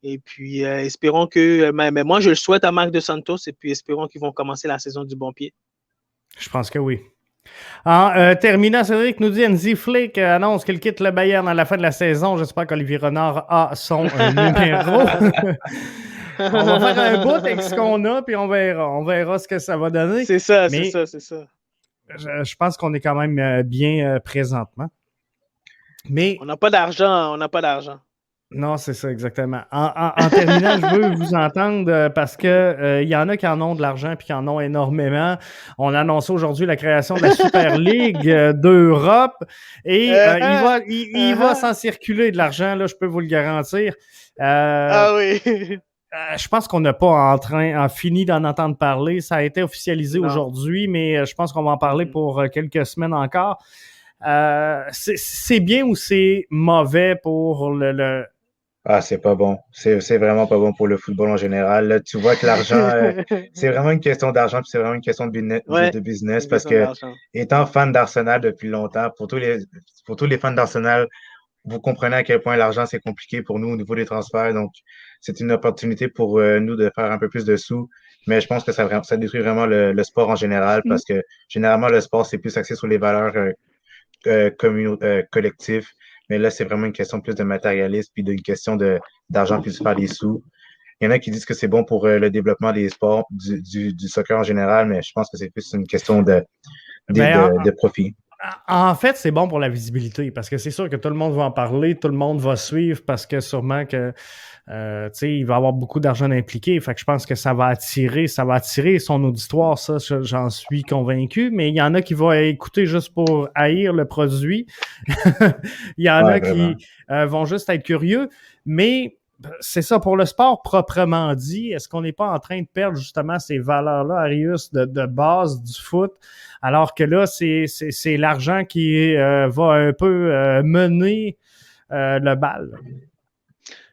Et puis espérons que, mais moi je le souhaite à Marc Dos Santos et puis espérons qu'ils vont commencer la saison du bon pied. Je pense que oui. En terminant, Cédric nous dit Hansi Flick annonce qu'il quitte le Bayern à la fin de la saison. J'espère qu'Olivier Renard a son numéro. On va faire un bout avec ce qu'on a, puis on verra ce que ça va donner. C'est ça, c'est ça. Je pense qu'on est quand même bien présentement. Mais on n'a pas d'argent. Non, c'est ça, exactement. En terminant, je veux vous entendre parce que y en a qui en ont de l'argent puis qui en ont énormément. On a annoncé aujourd'hui la création de la Super League d'Europe et il va s'en circuler de l'argent, là, je peux vous le garantir. Oui. Je pense qu'on n'a pas fini d'en entendre parler. Ça a été officialisé aujourd'hui, mais je pense qu'on va en parler pour quelques semaines encore. C'est bien ou c'est mauvais pour le... Ah, c'est pas bon. C'est vraiment pas bon pour le football en général. Là, tu vois que l'argent, c'est vraiment une question d'argent, puis c'est vraiment une question de business parce que étant fan d'Arsenal depuis longtemps, pour tous les fans d'Arsenal, vous comprenez à quel point l'argent, c'est compliqué pour nous au niveau des transferts. Donc, c'est une opportunité pour nous de faire un peu plus de sous. Mais je pense que ça détruit vraiment le sport en général parce que généralement, le sport, c'est plus axé sur les valeurs collectives. Mais là, c'est vraiment une question plus de matérialisme puis d'une question d'argent plus faire des sous. Il y en a qui disent que c'est bon pour le développement des sports, du soccer en général, mais je pense que c'est plus une question de profit. En fait, c'est bon pour la visibilité parce que c'est sûr que tout le monde va en parler, tout le monde va suivre parce que sûrement que il va y avoir beaucoup d'argent impliqué. Fait que je pense que ça va attirer son auditoire, ça, j'en suis convaincu. Mais il y en a qui vont écouter juste pour haïr le produit. Il y en a qui vont juste être curieux. Mais c'est ça, pour le sport proprement dit, est-ce qu'on n'est pas en train de perdre justement ces valeurs-là, Arius, de base du foot, alors que là, c'est l'argent qui va un peu mener le bal?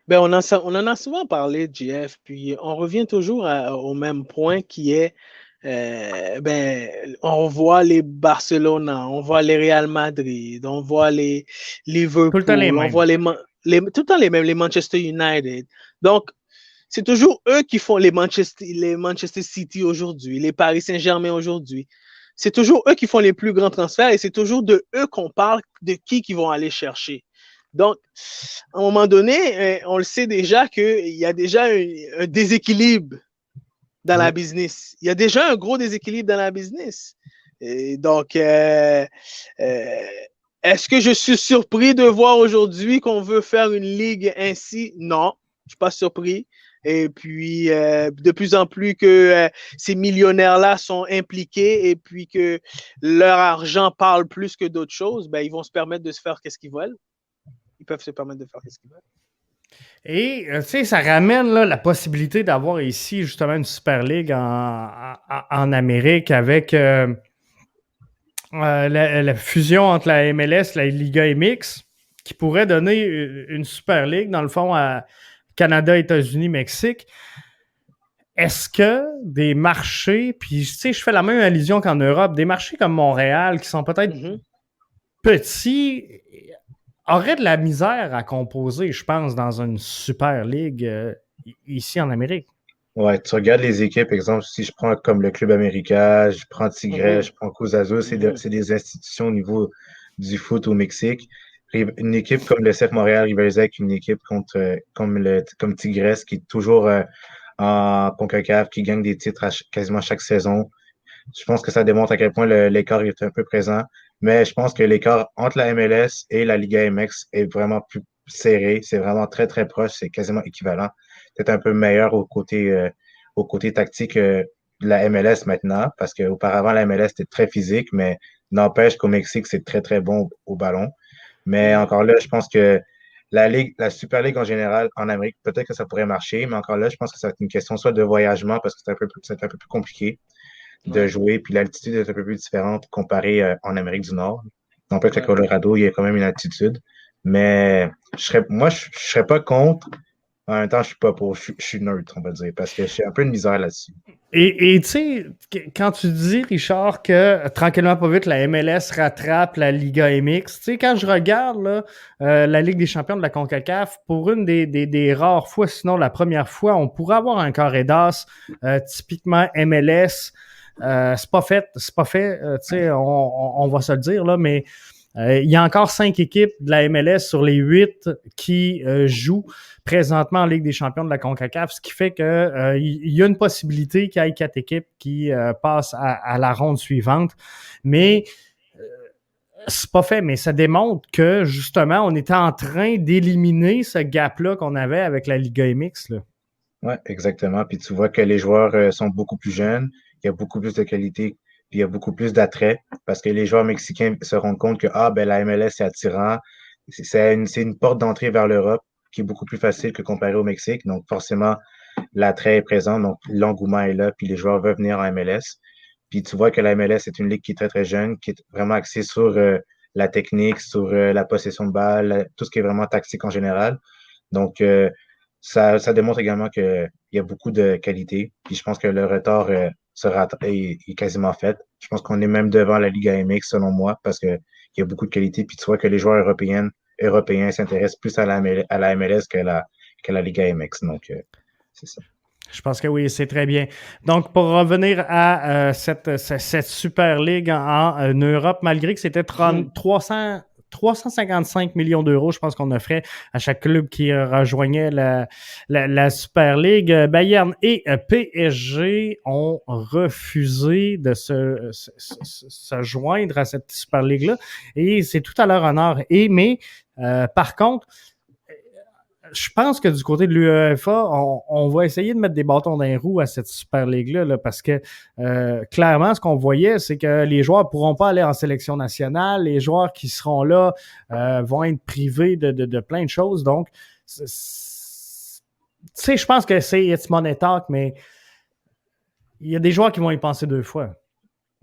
Ben, on en a souvent parlé, JF, puis on revient toujours au même point qui est on voit les Barcelona, on voit les Real Madrid, on voit les Liverpool, on voit tout le temps les mêmes, les Manchester United. Donc, c'est toujours eux qui font les Manchester City aujourd'hui, les Paris Saint-Germain aujourd'hui. C'est toujours eux qui font les plus grands transferts et c'est toujours de eux qu'on parle de qui vont aller chercher. Donc, à un moment donné, on le sait déjà qu'il y a déjà un déséquilibre dans la business. Il y a déjà un gros déséquilibre dans la business. Et donc, est-ce que je suis surpris de voir aujourd'hui qu'on veut faire une ligue ainsi? Non, je ne suis pas surpris. Et puis, de plus en plus que ces millionnaires-là sont impliqués et puis que leur argent parle plus que d'autres choses, ben, ils vont se permettre de se faire qu'est-ce qu'ils veulent. Ils peuvent se permettre de faire ce qu'ils veulent. Et, tu sais, ça ramène là, la possibilité d'avoir ici, justement, une Super League en Amérique avec la fusion entre la MLS et la Liga MX qui pourrait donner une Super League, dans le fond, à Canada, États-Unis, Mexique. Est-ce que des marchés, puis, tu sais, je fais la même allusion qu'en Europe, des marchés comme Montréal, qui sont peut-être petits, aurait de la misère à composer, je pense, dans une Super League ici en Amérique. Ouais, tu regardes les équipes, exemple, si je prends comme le Club América, je prends Tigres, je prends Cruz Azul, c'est des institutions au niveau du foot au Mexique. Une équipe comme le CF Montréal rivalisait avec une équipe comme Tigres qui est toujours en CONCACAF, qui gagne des titres quasiment chaque saison. Je pense que ça démontre à quel point l'écart est un peu présent. Mais je pense que l'écart entre la MLS et la Liga MX est vraiment plus serré. C'est vraiment très, très proche. C'est quasiment équivalent. Peut-être un peu meilleur au côté tactique de la MLS maintenant, parce qu'auparavant, la MLS était très physique, mais n'empêche qu'au Mexique, c'est très, très bon au ballon. Mais encore là, je pense que la Super League en général, en Amérique, peut-être que ça pourrait marcher, mais encore là, je pense que ça va être une question soit de voyagement, parce que c'est un peu plus compliqué de jouer, puis l'altitude est un peu plus différente comparée en Amérique du Nord. Donc, peut-être que Colorado, il y a quand même une altitude. Mais moi, je serais pas contre. En même temps, je suis pas pour. Je suis neutre, on va dire, parce que j'ai un peu de misère là-dessus. Et tu sais, quand tu dis, Richard, que tranquillement pas vite, la MLS rattrape la Liga MX, tu sais, quand je regarde là, la Ligue des champions de la CONCACAF, pour une des rares fois, sinon la première fois, on pourrait avoir un carré d'as typiquement MLS. C'est pas fait, tu sais, on va se le dire, là, mais il y a encore 5 équipes de la MLS sur les 8 qui jouent présentement en Ligue des champions de la CONCACAF, ce qui fait que il y a une possibilité qu'il y ait 4 équipes qui passent à la ronde suivante. Mais c'est pas fait, mais ça démontre que justement, on était en train d'éliminer ce gap-là qu'on avait avec la Liga MX. Oui, exactement. Puis tu vois que les joueurs sont beaucoup plus jeunes, il y a beaucoup plus de qualité, puis il y a beaucoup plus d'attrait, parce que les joueurs mexicains se rendent compte que la MLS, c'est attirant. C'est une porte d'entrée vers l'Europe qui est beaucoup plus facile que comparé au Mexique. Donc, forcément, l'attrait est présent, donc l'engouement est là, puis les joueurs veulent venir en MLS. Puis tu vois que la MLS est une ligue qui est très, très jeune, qui est vraiment axée sur la technique, sur la possession de balle, tout ce qui est vraiment tactique en général. Donc, ça démontre également qu'il y a beaucoup de qualité. Puis je pense que le retard est quasiment fait. Je pense qu'on est même devant la Ligue AMX, selon moi, parce qu'il y a beaucoup de qualité. Puis tu vois que les joueurs européens s'intéressent plus à la MLS que la Ligue AMX. Donc, c'est ça. Je pense que oui, c'est très bien. Donc, pour revenir à cette Super League en Europe, malgré que c'était 355 millions d'euros, je pense qu'on offrait à chaque club qui rejoignait la Super League. Bayern et PSG ont refusé de se joindre à cette Super League-là et c'est tout à leur honneur. Mais par contre, je pense que du côté de l'UEFA, on va essayer de mettre des bâtons dans les roues à cette Super League-là, parce que clairement, ce qu'on voyait, c'est que les joueurs ne pourront pas aller en sélection nationale. Les joueurs qui seront là vont être privés de plein de choses. Donc, tu sais, je pense que c'est It's Money Talk, mais il y a des joueurs qui vont y penser 2 fois.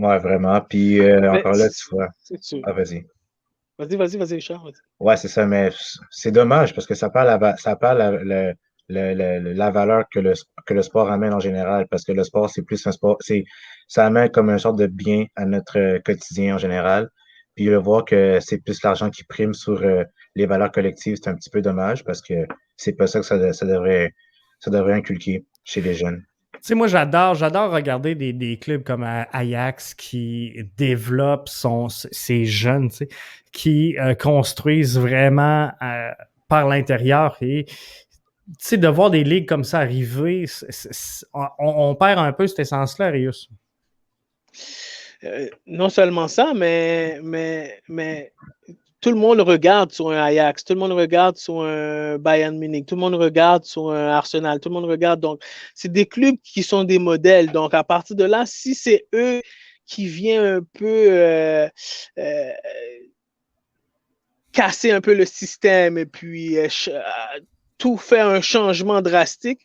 Ouais, vraiment. Puis encore là, tu vois. Ah, vas-y. Vas-y, Richard. Ouais, c'est ça, mais c'est dommage parce que ça perd la valeur que le sport amène en général, parce que le sport, c'est plus un sport, ça amène comme une sorte de bien à notre quotidien en général. Puis de voir que c'est plus l'argent qui prime sur les valeurs collectives, c'est un petit peu dommage parce que c'est pas ça que ça devrait inculquer chez les jeunes. Tu sais, moi, j'adore regarder des clubs comme Ajax qui développent ces jeunes, tu sais, qui construisent vraiment par l'intérieur. Et tu sais, de voir des ligues comme ça arriver, on perd un peu cette essence-là, Rius. Non seulement ça, mais tout le monde regarde sur un Ajax, tout le monde regarde sur un Bayern Munich, tout le monde regarde sur un Arsenal, tout le monde regarde. Donc, c'est des clubs qui sont des modèles. Donc, à partir de là, si c'est eux qui viennent un peu casser un peu le système et puis tout faire un changement drastique,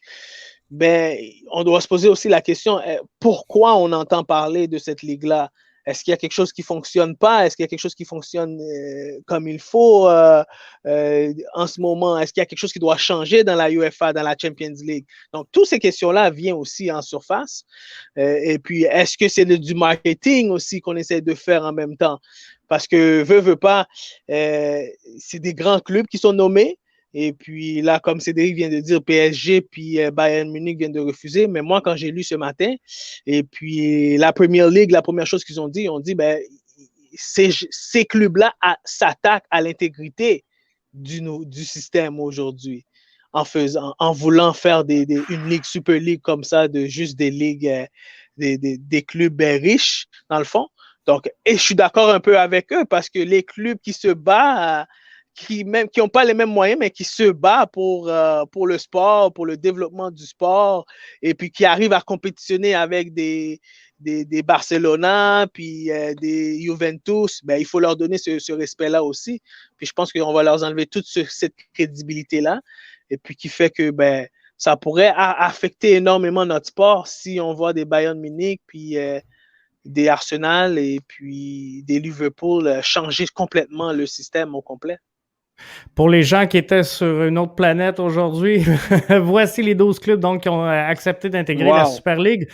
ben, on doit se poser aussi la question, pourquoi on entend parler de cette ligue-là? Est-ce qu'il y a quelque chose qui ne fonctionne pas? Est-ce qu'il y a quelque chose qui fonctionne comme il faut en ce moment? Est-ce qu'il y a quelque chose qui doit changer dans la UEFA, dans la Champions League? Donc, toutes ces questions-là viennent aussi en surface. Et puis, est-ce que c'est du marketing aussi qu'on essaie de faire en même temps? Parce que, veut pas, c'est des grands clubs qui sont nommés. Et puis là, comme Cédric vient de dire, PSG puis Bayern Munich viennent de refuser. Mais moi, quand j'ai lu ce matin, et puis la Premier League, la première chose qu'ils ont dit, ben, ces clubs-là s'attaquent à l'intégrité du système aujourd'hui en voulant faire une ligue Super League comme ça, de juste des ligues, des clubs riches, dans le fond. Donc, et je suis d'accord un peu avec eux parce que les clubs qui se battent qui n'ont pas les mêmes moyens, mais qui se battent pour le sport, pour le développement du sport, et puis qui arrivent à compétitionner avec des Barcelona, puis des Juventus, ben, il faut leur donner ce respect-là aussi. Puis je pense qu'on va leur enlever toute cette crédibilité-là, et puis qui fait que ben, ça pourrait affecter énormément notre sport si on voit des Bayern Munich, puis des Arsenal et puis des Liverpool changer complètement le système au complet. Pour les gens qui étaient sur une autre planète aujourd'hui, voici les 12 clubs donc, qui ont accepté d'intégrer la Super League.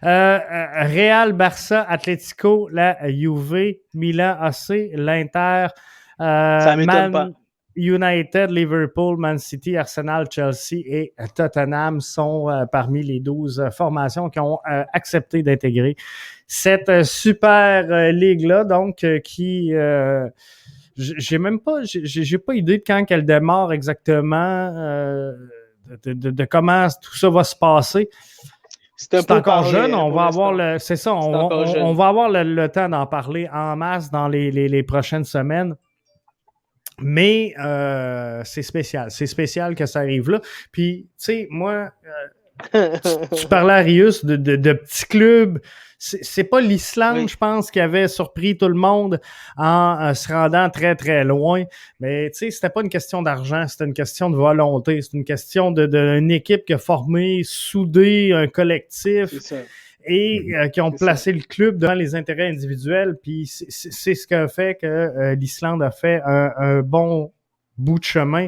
Real, Barça, Atlético, la Juve, Milan AC, l'Inter, ça m'étonne pas. United, Liverpool, Man City, Arsenal, Chelsea et Tottenham sont parmi les 12 formations qui ont accepté d'intégrer cette Super Ligue-là, donc qui... j'ai pas idée de quand qu'elle démarre exactement, de comment tout ça va se passer. C'est encore jeune, on va avoir on va avoir le temps d'en parler en masse dans les prochaines semaines. Mais c'est spécial. C'est spécial que ça arrive là. Puis, tu sais, moi, tu parlais à Rius de petits clubs. C'est pas l'Islande, je pense, qui avait surpris tout le monde en se rendant très, très loin. Mais, tu sais, c'était pas une question d'argent, c'était une question de volonté. C'est une question d'une équipe qui a formé, soudé un collectif. C'est ça. Et qui ont placé le club devant les intérêts individuels. Puis c'est ce qui a fait que l'Islande a fait un bon bout de chemin.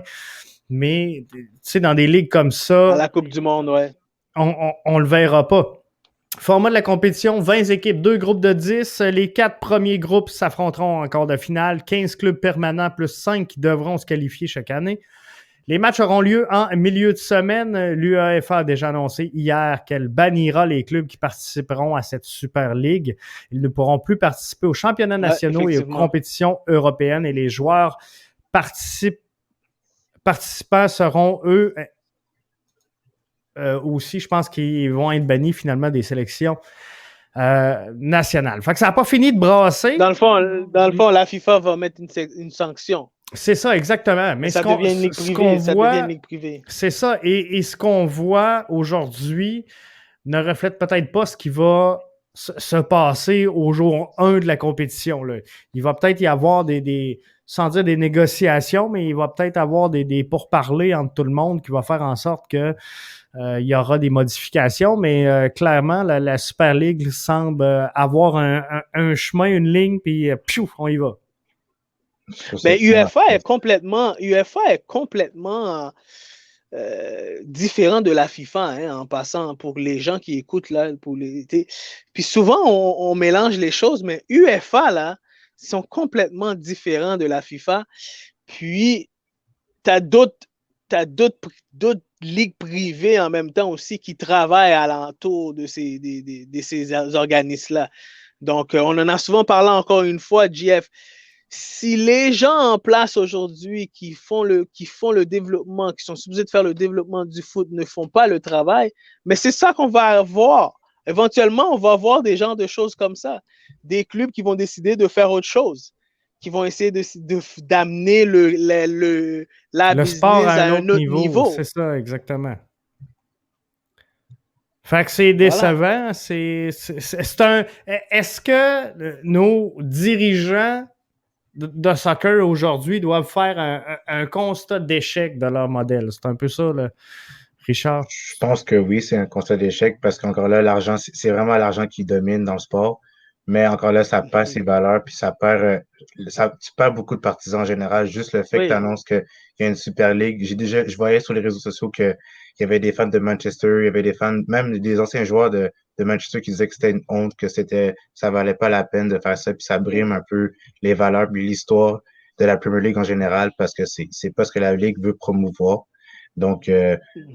Mais, tu sais, dans des ligues comme ça... À la Coupe du Monde, ouais. On le verra pas. Format de la compétition, 20 équipes, 2 groupes de 10. Les 4 premiers groupes s'affronteront en quart de finale. 15 clubs permanents plus 5 qui devront se qualifier chaque année. Les matchs auront lieu en milieu de semaine. L'UEFA a déjà annoncé hier qu'elle bannira les clubs qui participeront à cette Super League. Ils ne pourront plus participer aux championnats nationaux et aux compétitions européennes et les joueurs participants seront, eux, aussi, je pense qu'ils vont être bannis finalement des sélections nationales. Fait que ça n'a pas fini de brasser. Dans le fond, la FIFA va mettre une sanction. C'est ça, exactement. Mais ça devient une ligue privée. Ça devient une ligue privée. C'est ça. Et ce qu'on voit aujourd'hui ne reflète peut-être pas ce qui va se passer au jour 1 de la compétition. Là. Il va peut-être y avoir sans dire des négociations, mais il va peut-être avoir des pourparlers entre tout le monde qui va faire en sorte que il y aura des modifications, mais clairement, la Super League semble avoir un chemin, une ligne, puis piouf, on y va. Mais UEFA est complètement différent de la FIFA, hein, en passant pour les gens qui écoutent là. Puis souvent, on mélange les choses, mais UEFA, là, sont complètement différents de la FIFA. Puis, tu as d'autres ligues privées en même temps aussi qui travaillent alentour de ces organismes-là. Donc, on en a souvent parlé encore une fois, JF. Si les gens en place aujourd'hui qui font le développement, qui sont supposés de faire le développement du foot, ne font pas le travail, mais c'est ça qu'on va avoir. Éventuellement, on va avoir des genres de choses comme ça. Des clubs qui vont décider de faire autre chose, qui vont essayer d'amener le sport à un autre niveau. C'est ça, exactement. Fait que c'est décevant. Voilà. Est-ce que nos dirigeants de soccer aujourd'hui doivent faire un constat d'échec de leur modèle? C'est un peu ça, là, Richard? Je pense que oui, c'est un constat d'échec parce qu'encore là, l'argent, c'est vraiment l'argent qui domine dans le sport. Mais encore là, ça perd ses valeurs, puis tu perds beaucoup de partisans en général. Juste le fait que tu annonces qu'il y a une Super League. Je voyais sur les réseaux sociaux qu'il y avait des fans de Manchester, il y avait des fans, même des anciens joueurs de Manchester qui disaient que c'était une honte, que ça valait pas la peine de faire ça, puis ça brime un peu les valeurs, puis l'histoire de la Premier League en général, parce que c'est pas ce que la Ligue veut promouvoir. Donc,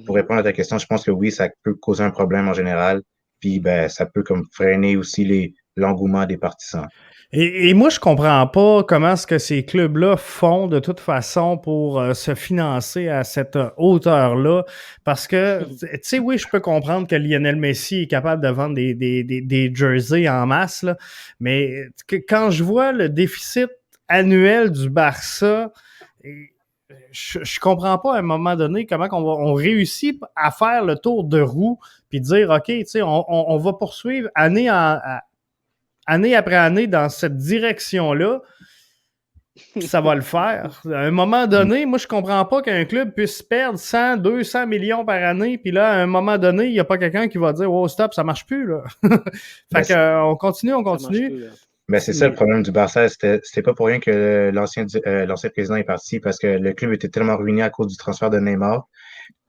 pour répondre à ta question, je pense que oui, ça peut causer un problème en général, puis ben, ça peut comme freiner aussi l'engouement des partisans. Et moi, je comprends pas comment est-ce que ces clubs-là font de toute façon pour se financer à cette hauteur-là. Parce que, tu sais, oui, je peux comprendre que Lionel Messi est capable de vendre des jerseys en masse, là, mais quand je vois le déficit annuel du Barça Je comprends pas à un moment donné comment on réussit à faire le tour de roue puis dire, OK, tu sais, on va poursuivre année après année dans cette direction-là. Ça va le faire. À un moment donné, moi, je comprends pas qu'un club puisse perdre 100, 200 millions par année, puis là, à un moment donné, il n'y a pas quelqu'un qui va dire « Oh, stop, ça marche plus, là. » Fait qu'on continue. Mais c'est ça le problème du Barça. C'était pas pour rien que l'ancien président est parti, parce que le club était tellement ruiné à cause du transfert de Neymar.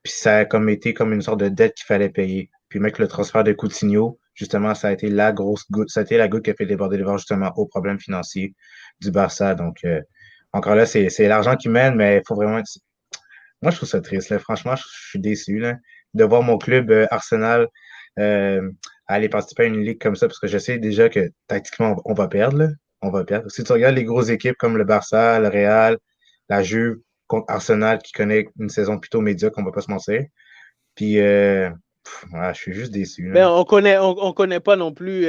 Puis ça a comme été comme une sorte de dette qu'il fallait payer. Puis même que le transfert de Coutinho, justement, ça a été la grosse goutte. Ça a été la goutte qui a fait déborder les verres, justement, aux problèmes financiers du Barça. Donc, encore là, c'est l'argent qui mène, mais il faut vraiment... Moi, je trouve ça triste, là. Franchement, je suis déçu, là, de voir mon club Arsenal aller participer à une ligue comme ça, parce que je sais déjà que tactiquement, on va perdre, là. On va perdre. Si tu regardes les grosses équipes comme le Barça, le Real, la Juve, contre Arsenal, qui connaît une saison plutôt médiocre, on va pas se mentir. Puis, voilà, je suis juste déçu. Ben, on connaît pas non plus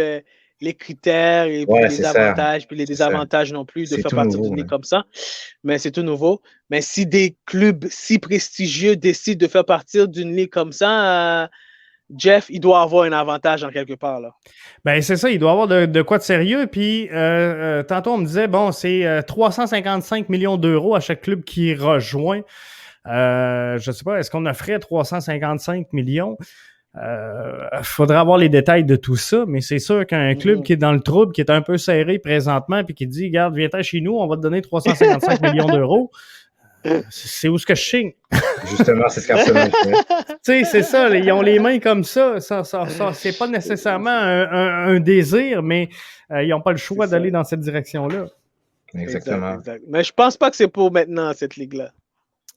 les critères et puis les avantages puis les désavantages non plus de faire partie d'une ligue comme ça. Mais c'est tout nouveau. Mais si des clubs si prestigieux décident de faire partie d'une ligue comme ça, Jeff, il doit avoir un avantage en quelque part, là. Ben, c'est ça, il doit avoir de quoi de sérieux. Puis, tantôt, on me disait, bon, c'est 355 millions d'euros à chaque club qui rejoint. Je sais pas, est-ce qu'on offrait 355 millions? Faudrait avoir les détails de tout ça, mais c'est sûr qu'un club qui est dans le trouble, qui est un peu serré présentement, puis qui dit, regarde, viens-t'en chez nous, on va te donner 355 millions d'euros. C'est où ce que je signe? Justement, c'est ce qu'Arsenal fait. Tu sais, c'est ça, ils ont les mains comme ça. Ça c'est pas nécessairement un désir, mais ils n'ont pas le choix d'aller dans cette direction-là. Exactement. Exact. Mais je pense pas que c'est pour maintenant, cette ligue-là.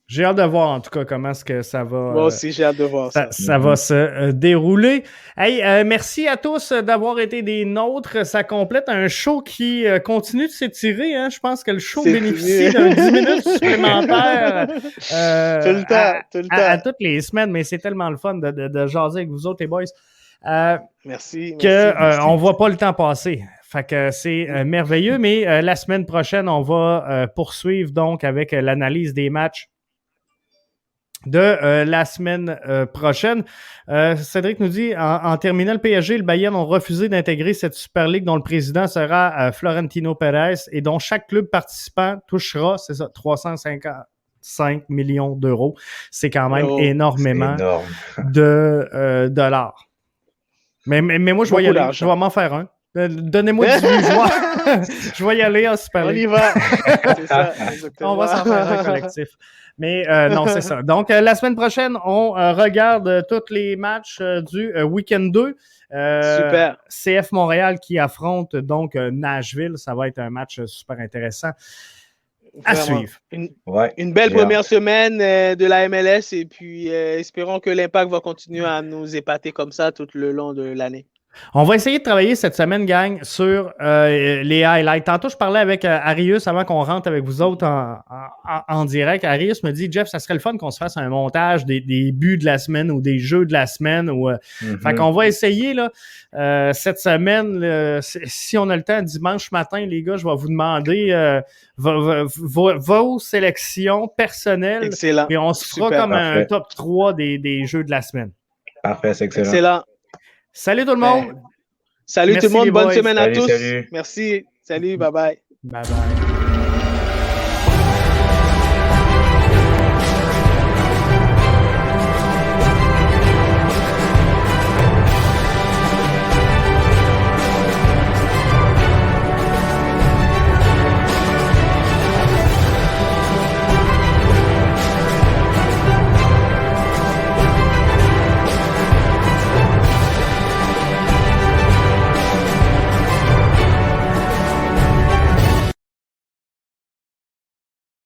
J'ai hâte de voir, en tout cas, comment est-ce que ça va... Moi aussi, j'ai hâte de voir ça. Ça va se dérouler. Hey, merci à tous d'avoir été des nôtres. Ça complète un show qui continue de s'étirer. Hein? Je pense que le show bénéficie d'un 10 minutes supplémentaires tout le temps. À toutes les semaines. Mais c'est tellement le fun de jaser avec vous autres, les boys. Merci. On voit pas le temps passer. Fait que c'est merveilleux. Mais la semaine prochaine, on va poursuivre donc avec l'analyse des matchs de la semaine prochaine. Cédric nous dit, en terminant, le PSG et le Bayern ont refusé d'intégrer cette Super League dont le président sera Florentino Pérez et dont chaque club participant touchera, c'est ça, 355 millions d'euros. C'est quand même énormément de dollars. Mais moi, je vais y aller. Je vais m'en faire un. Donnez-moi 18 joueurs. Je vais y aller en Super League. On y va. C'est ça, exactement. On va s'en faire un collectif. Mais non, c'est ça. Donc, la semaine prochaine, on regarde tous les matchs du week-end 2. Super. CF Montréal qui affronte donc Nashville. Ça va être un match super intéressant à suivre. Une belle première semaine de la MLS et puis espérons que l'Impact va continuer à nous épater comme ça tout le long de l'année. On va essayer de travailler cette semaine, gang, sur les highlights. Tantôt, je parlais avec Arius avant qu'on rentre avec vous autres en direct. Arius me dit, Jeff, ça serait le fun qu'on se fasse un montage des buts de la semaine ou des jeux de la semaine. Fait qu'on va essayer là, cette semaine, si on a le temps, dimanche matin, les gars, je vais vous demander vos sélections personnelles. Excellent. Et on se fera comme un top 3 des jeux de la semaine. Parfait, c'est excellent. Excellent. Salut tout le monde. Salut tout le monde. Bonne semaine à tous. Salut. Merci. Salut. Bye bye. Bye bye.